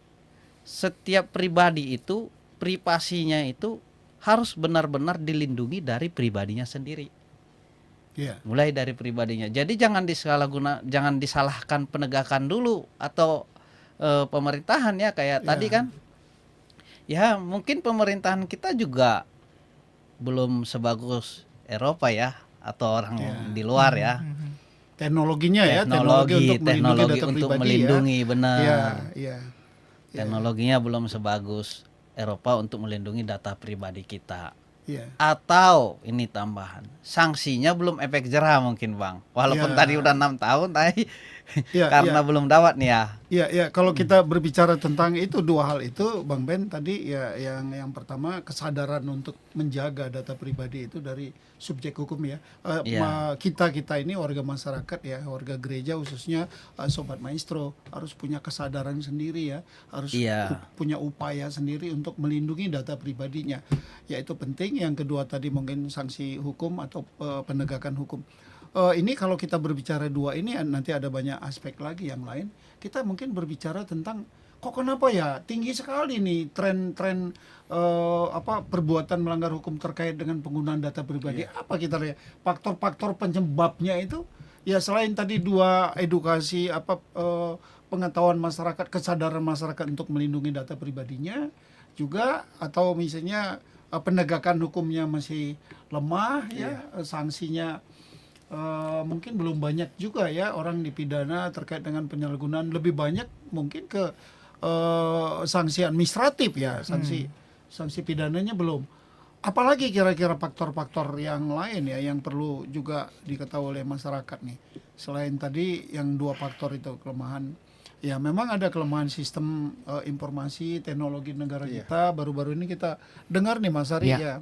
Speaker 4: setiap pribadi itu, privasinya itu harus benar-benar dilindungi dari pribadinya sendiri. Mulai dari pribadinya. Jadi jangan disalahkan penegakan dulu atau pemerintahan ya kayak tadi kan. Ya mungkin pemerintahan kita juga belum sebagus Eropa ya, atau orang di luar ya.
Speaker 2: Teknologinya
Speaker 4: teknologi
Speaker 2: data
Speaker 4: untuk
Speaker 2: pribadi
Speaker 4: melindungi benar.
Speaker 2: Teknologinya
Speaker 4: belum sebagus Eropa untuk melindungi data pribadi kita. Atau ini tambahan, sanksinya belum efek jerah mungkin Bang. Walaupun tadi udah 6 tahun tapi karena belum dapat nih ya.
Speaker 2: Kalau kita berbicara tentang itu dua hal itu Bang Ben tadi ya, yang pertama kesadaran untuk menjaga data pribadi itu dari subjek hukum ya. Kita ini warga masyarakat ya, warga gereja khususnya sobat maestro harus punya kesadaran sendiri ya, harus punya upaya sendiri untuk melindungi data pribadinya. Ya itu penting. Yang kedua tadi mungkin sanksi hukum atau penegakan hukum. Ini kalau kita berbicara dua ini nanti ada banyak aspek lagi yang lain. Kita mungkin berbicara tentang kok kenapa ya tinggi sekali nih tren perbuatan melanggar hukum terkait dengan penggunaan data pribadi. Apa kita lihat faktor-faktor penyebabnya itu? Ya selain tadi dua edukasi pengetahuan masyarakat, kesadaran masyarakat untuk melindungi data pribadinya juga, atau misalnya penegakan hukumnya masih lemah ya, sanksinya mungkin belum banyak juga ya orang dipidana terkait dengan penyalahgunaan, lebih banyak mungkin ke sanksi administratif ya, sanksi pidananya belum. Apalagi kira-kira faktor-faktor yang lain ya yang perlu juga diketahui oleh masyarakat nih, selain tadi yang dua faktor itu kelemahan. Ya memang ada kelemahan sistem informasi teknologi negara kita. Baru-baru ini kita dengar nih Mas Ari ya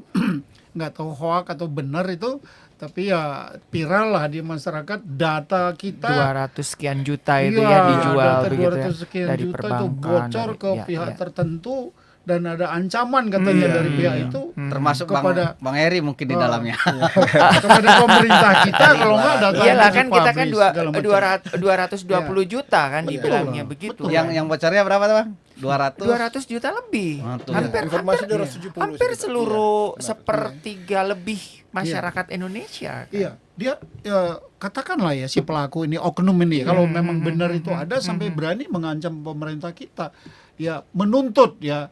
Speaker 2: nggak tahu hoak atau benar itu, tapi ya viral lah di masyarakat data kita
Speaker 1: 200 sekian juta itu ya dijual begitu ya,
Speaker 2: 200 sekian
Speaker 1: dari
Speaker 2: juta itu
Speaker 1: perbankan,
Speaker 2: bocor ke pihak tertentu dan ada ancaman katanya dari pihak itu,
Speaker 4: termasuk
Speaker 2: kepada
Speaker 4: Bang Eri mungkin di dalamnya.
Speaker 2: kepada pemerintah kita kalau nggak data
Speaker 1: iyalah kan kita kan 220
Speaker 2: Ya.
Speaker 1: juta kan dibilangnya begitu.
Speaker 4: Yang bocornya berapa tuh Bang?
Speaker 1: 200 juta lebih. Hampir seluruh sepertiga lebih masyarakat Indonesia.
Speaker 2: Iya, dia katakanlah ya si pelaku ini oknum ini kalau memang benar itu ada sampai berani mengancam pemerintah kita. Ya menuntut ya,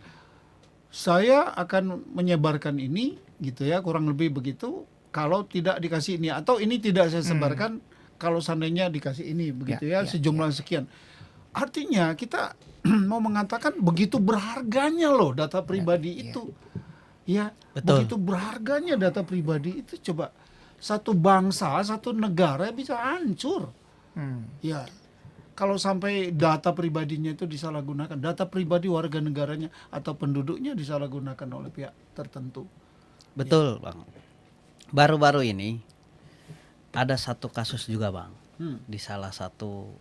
Speaker 2: saya akan menyebarkan ini gitu ya, kurang lebih begitu, kalau tidak dikasih ini atau ini tidak saya sebarkan kalau seandainya dikasih ini begitu ya, sejumlah sekian. Artinya kita mau mengatakan begitu berharganya loh data pribadi itu. Ya,
Speaker 4: betul.
Speaker 2: Begitu berharganya data pribadi itu, coba satu bangsa, satu negara bisa hancur. Ya. Kalau sampai data pribadinya itu disalahgunakan, data pribadi warga negaranya atau penduduknya disalahgunakan oleh pihak tertentu.
Speaker 4: Betul, Bang. Baru-baru ini ada satu kasus juga, Bang. Di salah satu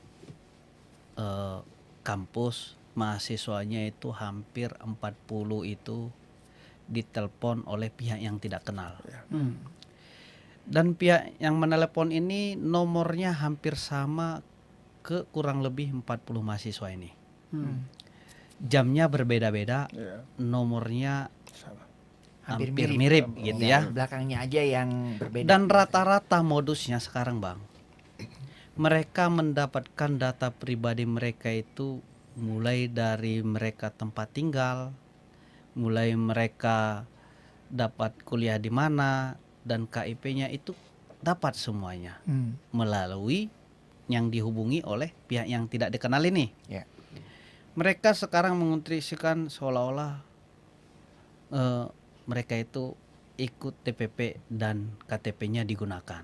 Speaker 4: kampus, mahasiswanya itu hampir 40 itu ditelepon oleh pihak yang tidak kenal. Dan pihak yang menelepon ini nomornya hampir sama ke kurang lebih 40 mahasiswa ini. Jamnya berbeda-beda, nomornya
Speaker 1: hampir
Speaker 4: mirip gitu ya.
Speaker 1: Belakangnya aja yang berbeda.
Speaker 4: Dan rata-rata modusnya sekarang Bang, mereka mendapatkan data pribadi mereka itu mulai dari mereka tempat tinggal, mulai mereka dapat kuliah di mana, dan KIP-nya itu dapat semuanya melalui yang dihubungi oleh pihak yang tidak dikenal ini.
Speaker 1: Ya.
Speaker 4: Mereka sekarang mengutrisikan seolah-olah mereka itu ikut TPP dan KTP-nya digunakan.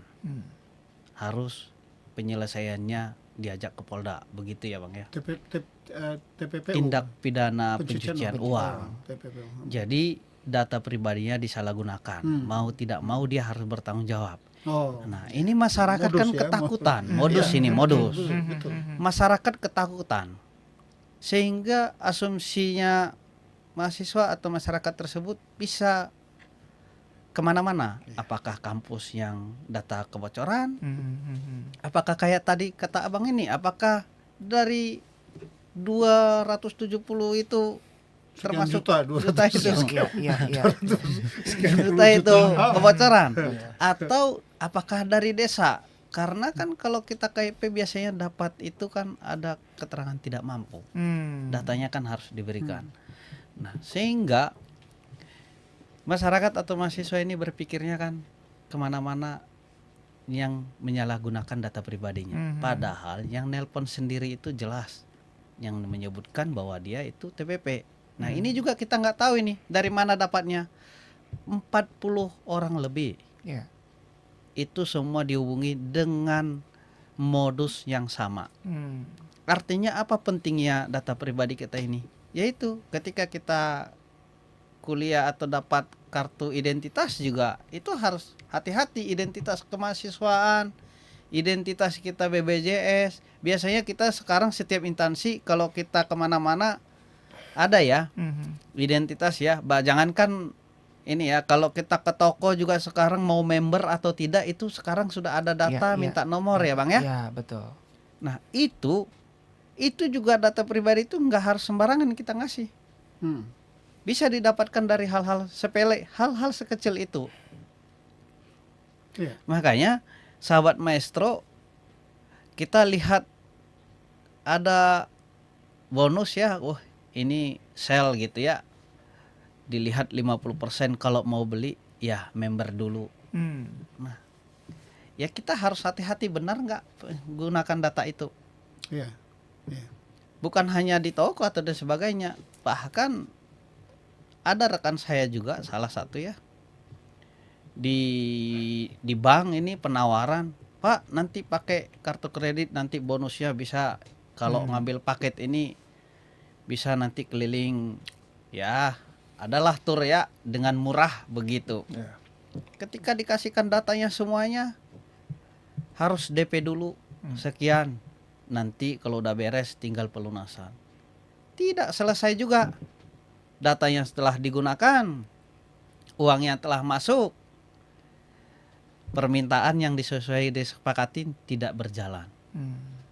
Speaker 4: Harus penyelesaiannya diajak ke Polda, begitu ya Bang ya.
Speaker 2: TPP
Speaker 4: Tindak pidana pencucian uang.
Speaker 2: TPP.
Speaker 4: Jadi data pribadinya disalahgunakan. Mau tidak mau dia harus bertanggung jawab. Nah, ini masyarakat
Speaker 2: Modus
Speaker 4: kan
Speaker 2: ya,
Speaker 4: ketakutan. Modus ini modus.
Speaker 2: Betul.
Speaker 4: Masyarakat ketakutan. Sehingga asumsinya mahasiswa atau masyarakat tersebut bisa kemana-mana. Apakah kampus yang data kebocoran? Apakah kayak tadi kata abang ini? Apakah dari 270 itu termasuk juta itu? Juta itu kebocoran? Atau apakah dari desa? Karena kan kalau kita KIP biasanya dapat itu kan ada keterangan tidak mampu. Datanya kan harus diberikan. Nah, sehingga masyarakat atau mahasiswa ini berpikirnya kan kemana-mana yang menyalahgunakan data pribadinya. Padahal yang nelpon sendiri itu jelas yang menyebutkan bahwa dia itu TPP. Nah, ini juga kita nggak tahu ini dari mana dapatnya. 40 orang lebih.
Speaker 1: Ya.
Speaker 4: Itu semua dihubungi dengan modus yang sama. Artinya apa pentingnya data pribadi kita ini? Yaitu ketika kita kuliah atau dapat kartu identitas juga itu harus hati-hati, identitas kemahasiswaan, identitas kita BPJS. Biasanya kita sekarang setiap instansi kalau kita kemana-mana ada ya identitas ya. Jangankan ini ya, kalau kita ke toko juga sekarang mau member atau tidak itu sekarang sudah ada data minta nomor ya Bang ya.
Speaker 1: Iya betul.
Speaker 4: Nah itu juga data pribadi itu nggak harus sembarangan kita ngasih. Bisa didapatkan dari hal-hal sepele, hal-hal sekecil itu. Makanya sahabat maestro, kita lihat ada bonus ya, wah ini sale gitu ya, dilihat 50% kalau mau beli ya member dulu. Nah ya kita harus hati-hati, benar nggak gunakan data itu. Bukan hanya di toko atau dan sebagainya, bahkan ada rekan saya juga salah satu ya di bank ini penawaran, Pak nanti pakai kartu kredit nanti bonusnya bisa kalau ngambil paket ini bisa nanti keliling ya, adalah tur ya dengan murah begitu. Ketika dikasihkan datanya semuanya harus DP dulu sekian, nanti kalau udah beres tinggal pelunasan. Tidak selesai juga. Datanya setelah digunakan, uangnya telah masuk, permintaan yang disesuai disepakatin tidak berjalan.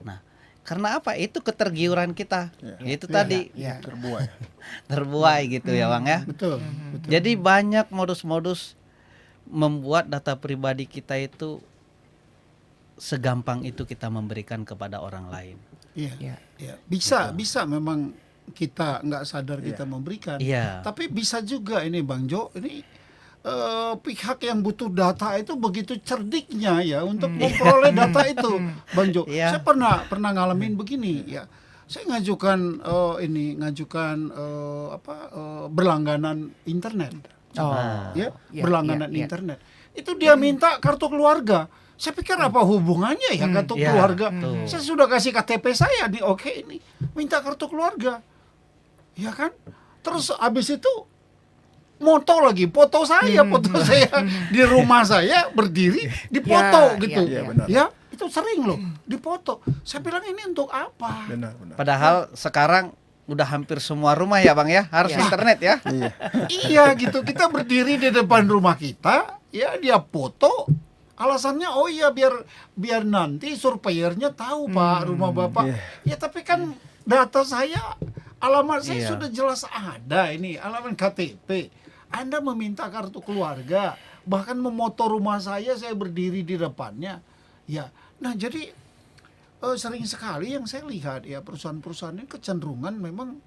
Speaker 4: Nah, karena apa? Itu ketergiuran kita. Itu tadi terbuai gitu ya Bang ya.
Speaker 2: Betul.
Speaker 4: Jadi banyak modus-modus membuat data pribadi kita itu segampang itu kita memberikan kepada orang lain.
Speaker 2: Bisa memang kita nggak sadar kita memberikan. Tapi bisa juga ini Bang Jo, ini pihak yang butuh data itu begitu cerdiknya ya untuk memperoleh data itu, Bang Jo. Saya pernah ngalamin begini ya. Saya ngajukan berlangganan internet. Berlangganan internet. Itu dia minta kartu keluarga. Saya pikir apa hubungannya ya kartu keluarga? Saya sudah kasih KTP saya nih, oke ini minta kartu keluarga, ya kan? Terus habis itu foto saya di rumah saya berdiri dipoto gitu, ya itu sering loh dipoto. Saya bilang ini untuk apa?
Speaker 3: Benar.
Speaker 4: Padahal sekarang udah hampir semua rumah ya Bang ya harus internet ya.
Speaker 2: Iya gitu, kita berdiri di depan rumah kita, ya dia foto. Alasannya biar nanti surveyornya tahu Pak rumah Bapak. Ya tapi kan data saya, alamat saya sudah jelas ada ini, alamat KTP, Anda meminta kartu keluarga, bahkan memoto rumah saya berdiri di depannya. Ya, nah jadi sering sekali yang saya lihat ya perusahaan-perusahaan ini kecenderungan memang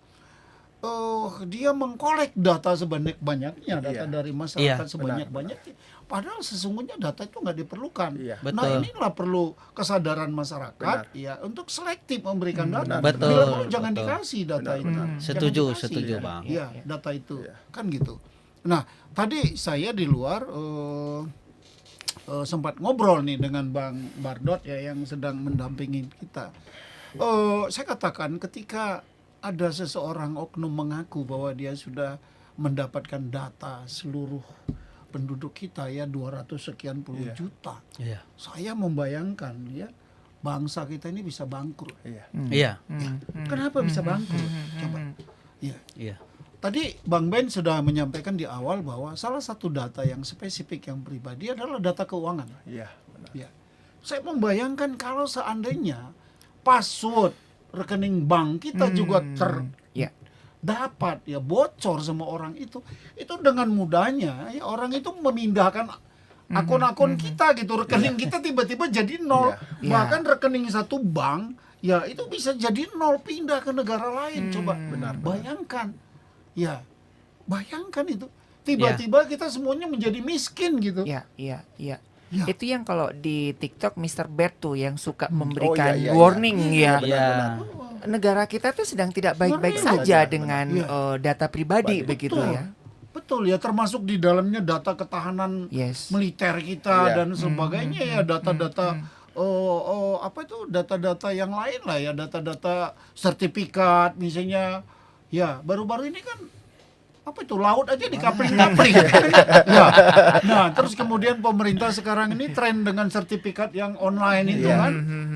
Speaker 2: dia mengkolek data sebanyak-banyaknya, data dari masyarakat sebanyak-banyaknya. Padahal sesungguhnya data itu nggak diperlukan. Nah inilah perlu kesadaran masyarakat ya untuk selektif memberikan data. Bila perlu jangan dikasih data itu.
Speaker 4: Setuju Bang.
Speaker 2: Ya data itu kan gitu. Nah tadi saya di luar sempat ngobrol nih dengan Bang Bardot ya yang sedang mendampingi kita. Saya katakan ketika ada seseorang oknum mengaku bahwa dia sudah mendapatkan data seluruh penduduk kita ya 200 sekian puluh juta. Saya membayangkan ya bangsa kita ini bisa bangkrut. Kenapa bisa bangkrut? Coba. Tadi Bang Ben sudah menyampaikan di awal bahwa salah satu data yang spesifik yang pribadi adalah data keuangan. Saya membayangkan kalau seandainya password rekening bank kita juga dapat ya bocor sama orang itu dengan mudahnya ya orang itu memindahkan akun-akun kita gitu, rekening kita tiba-tiba jadi nol, bahkan rekening satu bank ya itu bisa jadi nol pindah ke negara lain. Coba bayangkan ya, bayangkan itu tiba-tiba kita semuanya menjadi miskin gitu.
Speaker 1: Itu yang kalau di TikTok Mr. Bear tuh yang suka memberikan warning ya. Negara kita tuh sedang tidak baik-baik saja dengan data pribadi begitu ya.
Speaker 2: Betul ya, termasuk di dalamnya data ketahanan militer kita dan sebagainya ya, data-data apa itu data-data yang lain lah ya, data-data sertifikat misalnya. Ya, baru-baru ini kan apa itu laut aja dikapling-kapling. Nah, terus kemudian pemerintah sekarang ini tren dengan sertifikat yang online itu kan,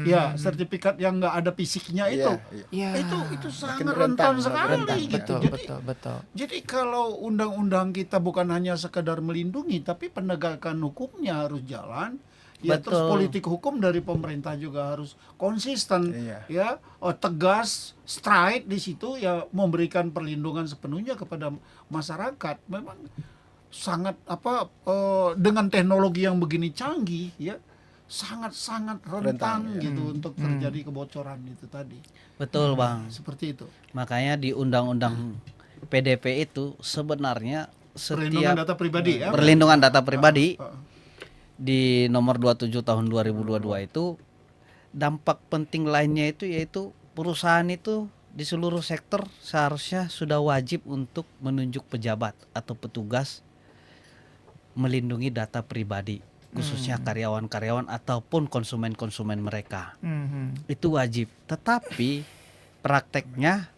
Speaker 2: ya sertifikat yang nggak ada fisiknya itu, itu sangat rentan sekali gitu. Jadi kalau undang-undang kita bukan hanya sekedar melindungi, tapi penegakan hukumnya harus jalan. Ya, terus politik hukum dari pemerintah juga harus konsisten, ya, tegas, straight di situ, ya, memberikan perlindungan sepenuhnya kepada masyarakat. Memang sangat dengan teknologi yang begini canggih, ya, sangat-sangat rentan gitu untuk terjadi kebocoran itu tadi.
Speaker 4: Betul Bang.
Speaker 2: Seperti itu.
Speaker 4: Makanya di undang-undang PDP itu sebenarnya
Speaker 2: perlindungan data pribadi ya.
Speaker 4: Perlindungan data pribadi. Di nomor 27 tahun 2022 itu dampak penting lainnya itu yaitu perusahaan itu di seluruh sektor seharusnya sudah wajib untuk menunjuk pejabat atau petugas melindungi data pribadi khususnya karyawan-karyawan ataupun konsumen-konsumen mereka. Itu wajib. Tetapi prakteknya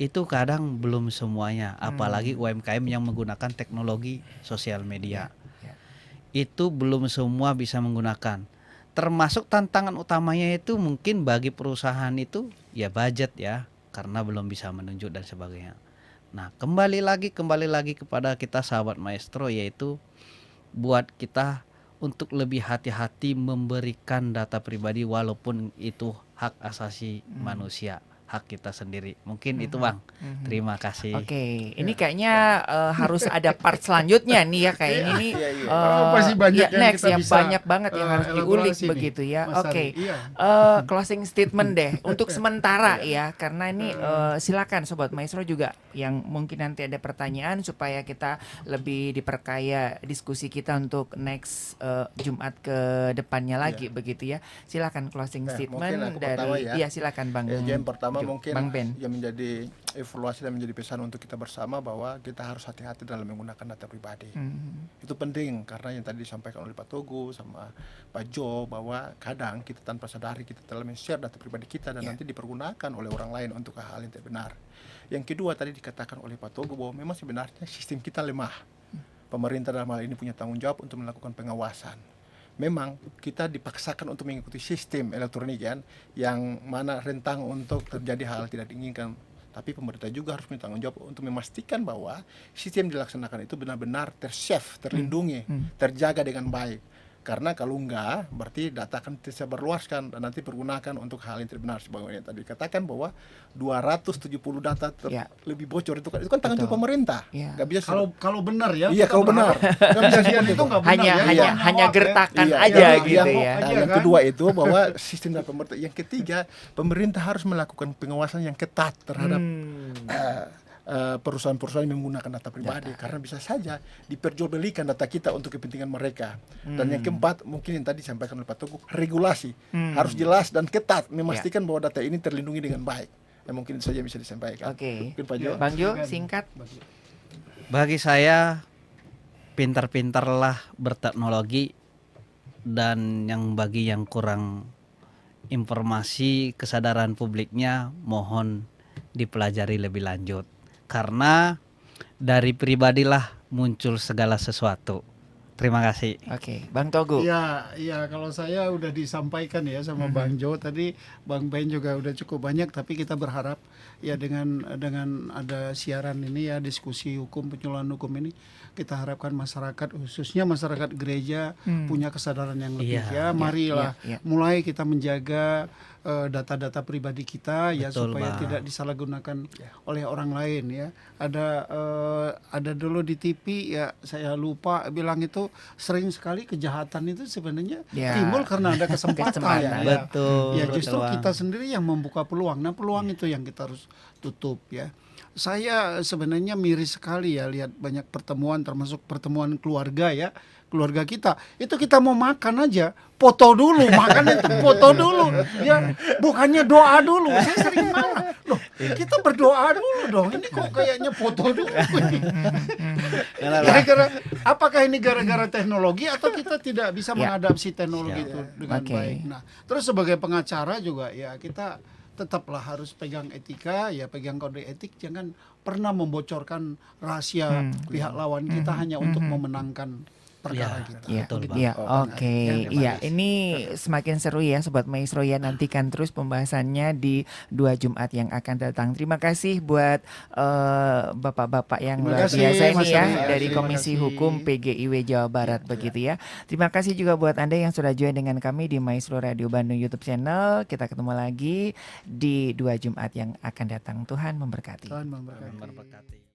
Speaker 4: itu kadang belum semuanya, apalagi UMKM yang menggunakan teknologi sosial media. Itu belum semua bisa menggunakan. Termasuk tantangan utamanya itu mungkin bagi perusahaan itu ya budget ya, karena belum bisa menunjuk dan sebagainya. Nah, kembali lagi kepada kita sahabat maestro, yaitu buat kita untuk lebih hati-hati memberikan data pribadi walaupun itu hak asasi manusia, hak kita sendiri. Mungkin itu Bang. Terima kasih.
Speaker 1: Oke, ini kayaknya harus ada part selanjutnya nih ya, kayak ini
Speaker 2: pasti banyak yang
Speaker 1: next
Speaker 2: kita
Speaker 1: yang
Speaker 2: bisa,
Speaker 1: banyak banget yang harus diulik begitu ya. Oke. Closing statement deh untuk sementara ya, karena ini silakan sobat maestro juga yang mungkin nanti ada pertanyaan supaya kita lebih diperkaya diskusi kita untuk next Jumat ke depannya lagi begitu ya. Silakan closing statement dari silakan Bang.
Speaker 3: Yang pertama mungkin
Speaker 1: Bang Ben.
Speaker 3: yang menjadi evaluasi dan menjadi pesan untuk kita bersama bahwa kita harus hati-hati dalam menggunakan data pribadi. Itu penting karena yang tadi disampaikan oleh Pak Togo sama Pak Jo bahwa kadang kita tanpa sadari kita telah men-share data pribadi kita dan nanti dipergunakan oleh orang lain untuk hal-hal yang tidak benar. Yang kedua tadi dikatakan oleh Pak Togo bahwa memang sebenarnya sistem kita lemah. Pemerintah dalam hal ini punya tanggung jawab untuk melakukan pengawasan. Memang kita dipaksakan untuk mengikuti sistem elektronik yang mana rentang untuk terjadi hal tidak diinginkan. Tapi pemerintah juga harus punya tanggung jawab untuk memastikan bahwa sistem dilaksanakan itu benar-benar tersave, terlindungi, terjaga dengan baik. Karena kalau enggak, berarti data akan tersebarluaskan dan nanti pergunakan untuk hal yang tidak benar. Sebagaimana tadi katakan bahwa 270 data lebih bocor itu kan tanggung jawab pemerintah. Nggak bisa
Speaker 2: kalau benar ya.
Speaker 3: Iya, kalau benar. Nggak bisa seperti
Speaker 2: itu nggak benar
Speaker 1: hanya gertakan aja gitu ya.
Speaker 3: Yang kedua itu bahwa sistem dan pemerintah. Yang ketiga, pemerintah harus melakukan pengawasan yang ketat terhadap perusahaan-perusahaan yang menggunakan data pribadi, karena bisa saja diperjualbelikan data kita untuk kepentingan mereka. Dan yang keempat, mungkin yang tadi disampaikan oleh Pak Teguh, regulasi harus jelas dan ketat, memastikan bahwa data ini terlindungi dengan baik. Mungkin itu saja bisa disampaikan.
Speaker 1: Oke.
Speaker 3: Pak Jo.
Speaker 1: Bang Jo, singkat.
Speaker 4: Bagi saya, pintar-pintarlah berteknologi, dan bagi yang kurang informasi, kesadaran publiknya mohon dipelajari lebih lanjut. Karena dari pribadilah muncul segala sesuatu. Terima kasih.
Speaker 1: Oke, Bang Togu.
Speaker 2: Ya, kalau saya udah disampaikan ya sama Bang Jo tadi, Bang Ben juga udah cukup banyak, tapi kita berharap ya dengan ada siaran ini ya, diskusi hukum, penyuluhan hukum ini, kita harapkan masyarakat, khususnya masyarakat gereja punya kesadaran yang lebih marilah mulai kita menjaga data-data pribadi kita ya, supaya tidak disalahgunakan oleh orang lain ya. Ada dulu di TV ya, saya lupa bilang itu sering sekali kejahatan itu sebenarnya timbul karena ada kesempatan.
Speaker 4: Betul.
Speaker 2: Ya justru kita sendiri yang membuka peluang. Nah, peluang itu yang kita harus tutup ya. Saya sebenarnya miris sekali ya lihat banyak pertemuan, termasuk pertemuan keluarga ya. Keluarga kita itu kita mau makan aja foto dulu, makan itu foto dulu ya, bukannya doa dulu. Saya sering marah, loh kita berdoa dulu dong, ini kok kayaknya foto dulu. Gara-gara apakah ini gara-gara teknologi atau kita tidak bisa mengadaptasi teknologi itu dengan baik. Nah, terus sebagai pengacara juga ya, kita tetaplah harus pegang etika ya, pegang kode etik, jangan pernah membocorkan rahasia pihak lawan kita hanya untuk memenangkan perkara kita.
Speaker 1: Ini semakin seru ya Sobat Maestro ya, nantikan terus pembahasannya di 2 Jumat yang akan datang. Terima kasih buat bapak-bapak yang luar biasa ini ya, dari Komisi Hukum PGIW Jawa Barat begitu ya. Terima kasih juga buat Anda yang sudah join dengan kami di Maestro Radio Bandung YouTube channel. Kita ketemu lagi di 2 Jumat yang akan datang. Tuhan memberkati.
Speaker 2: Tuhan memberkati.
Speaker 4: Memberkati.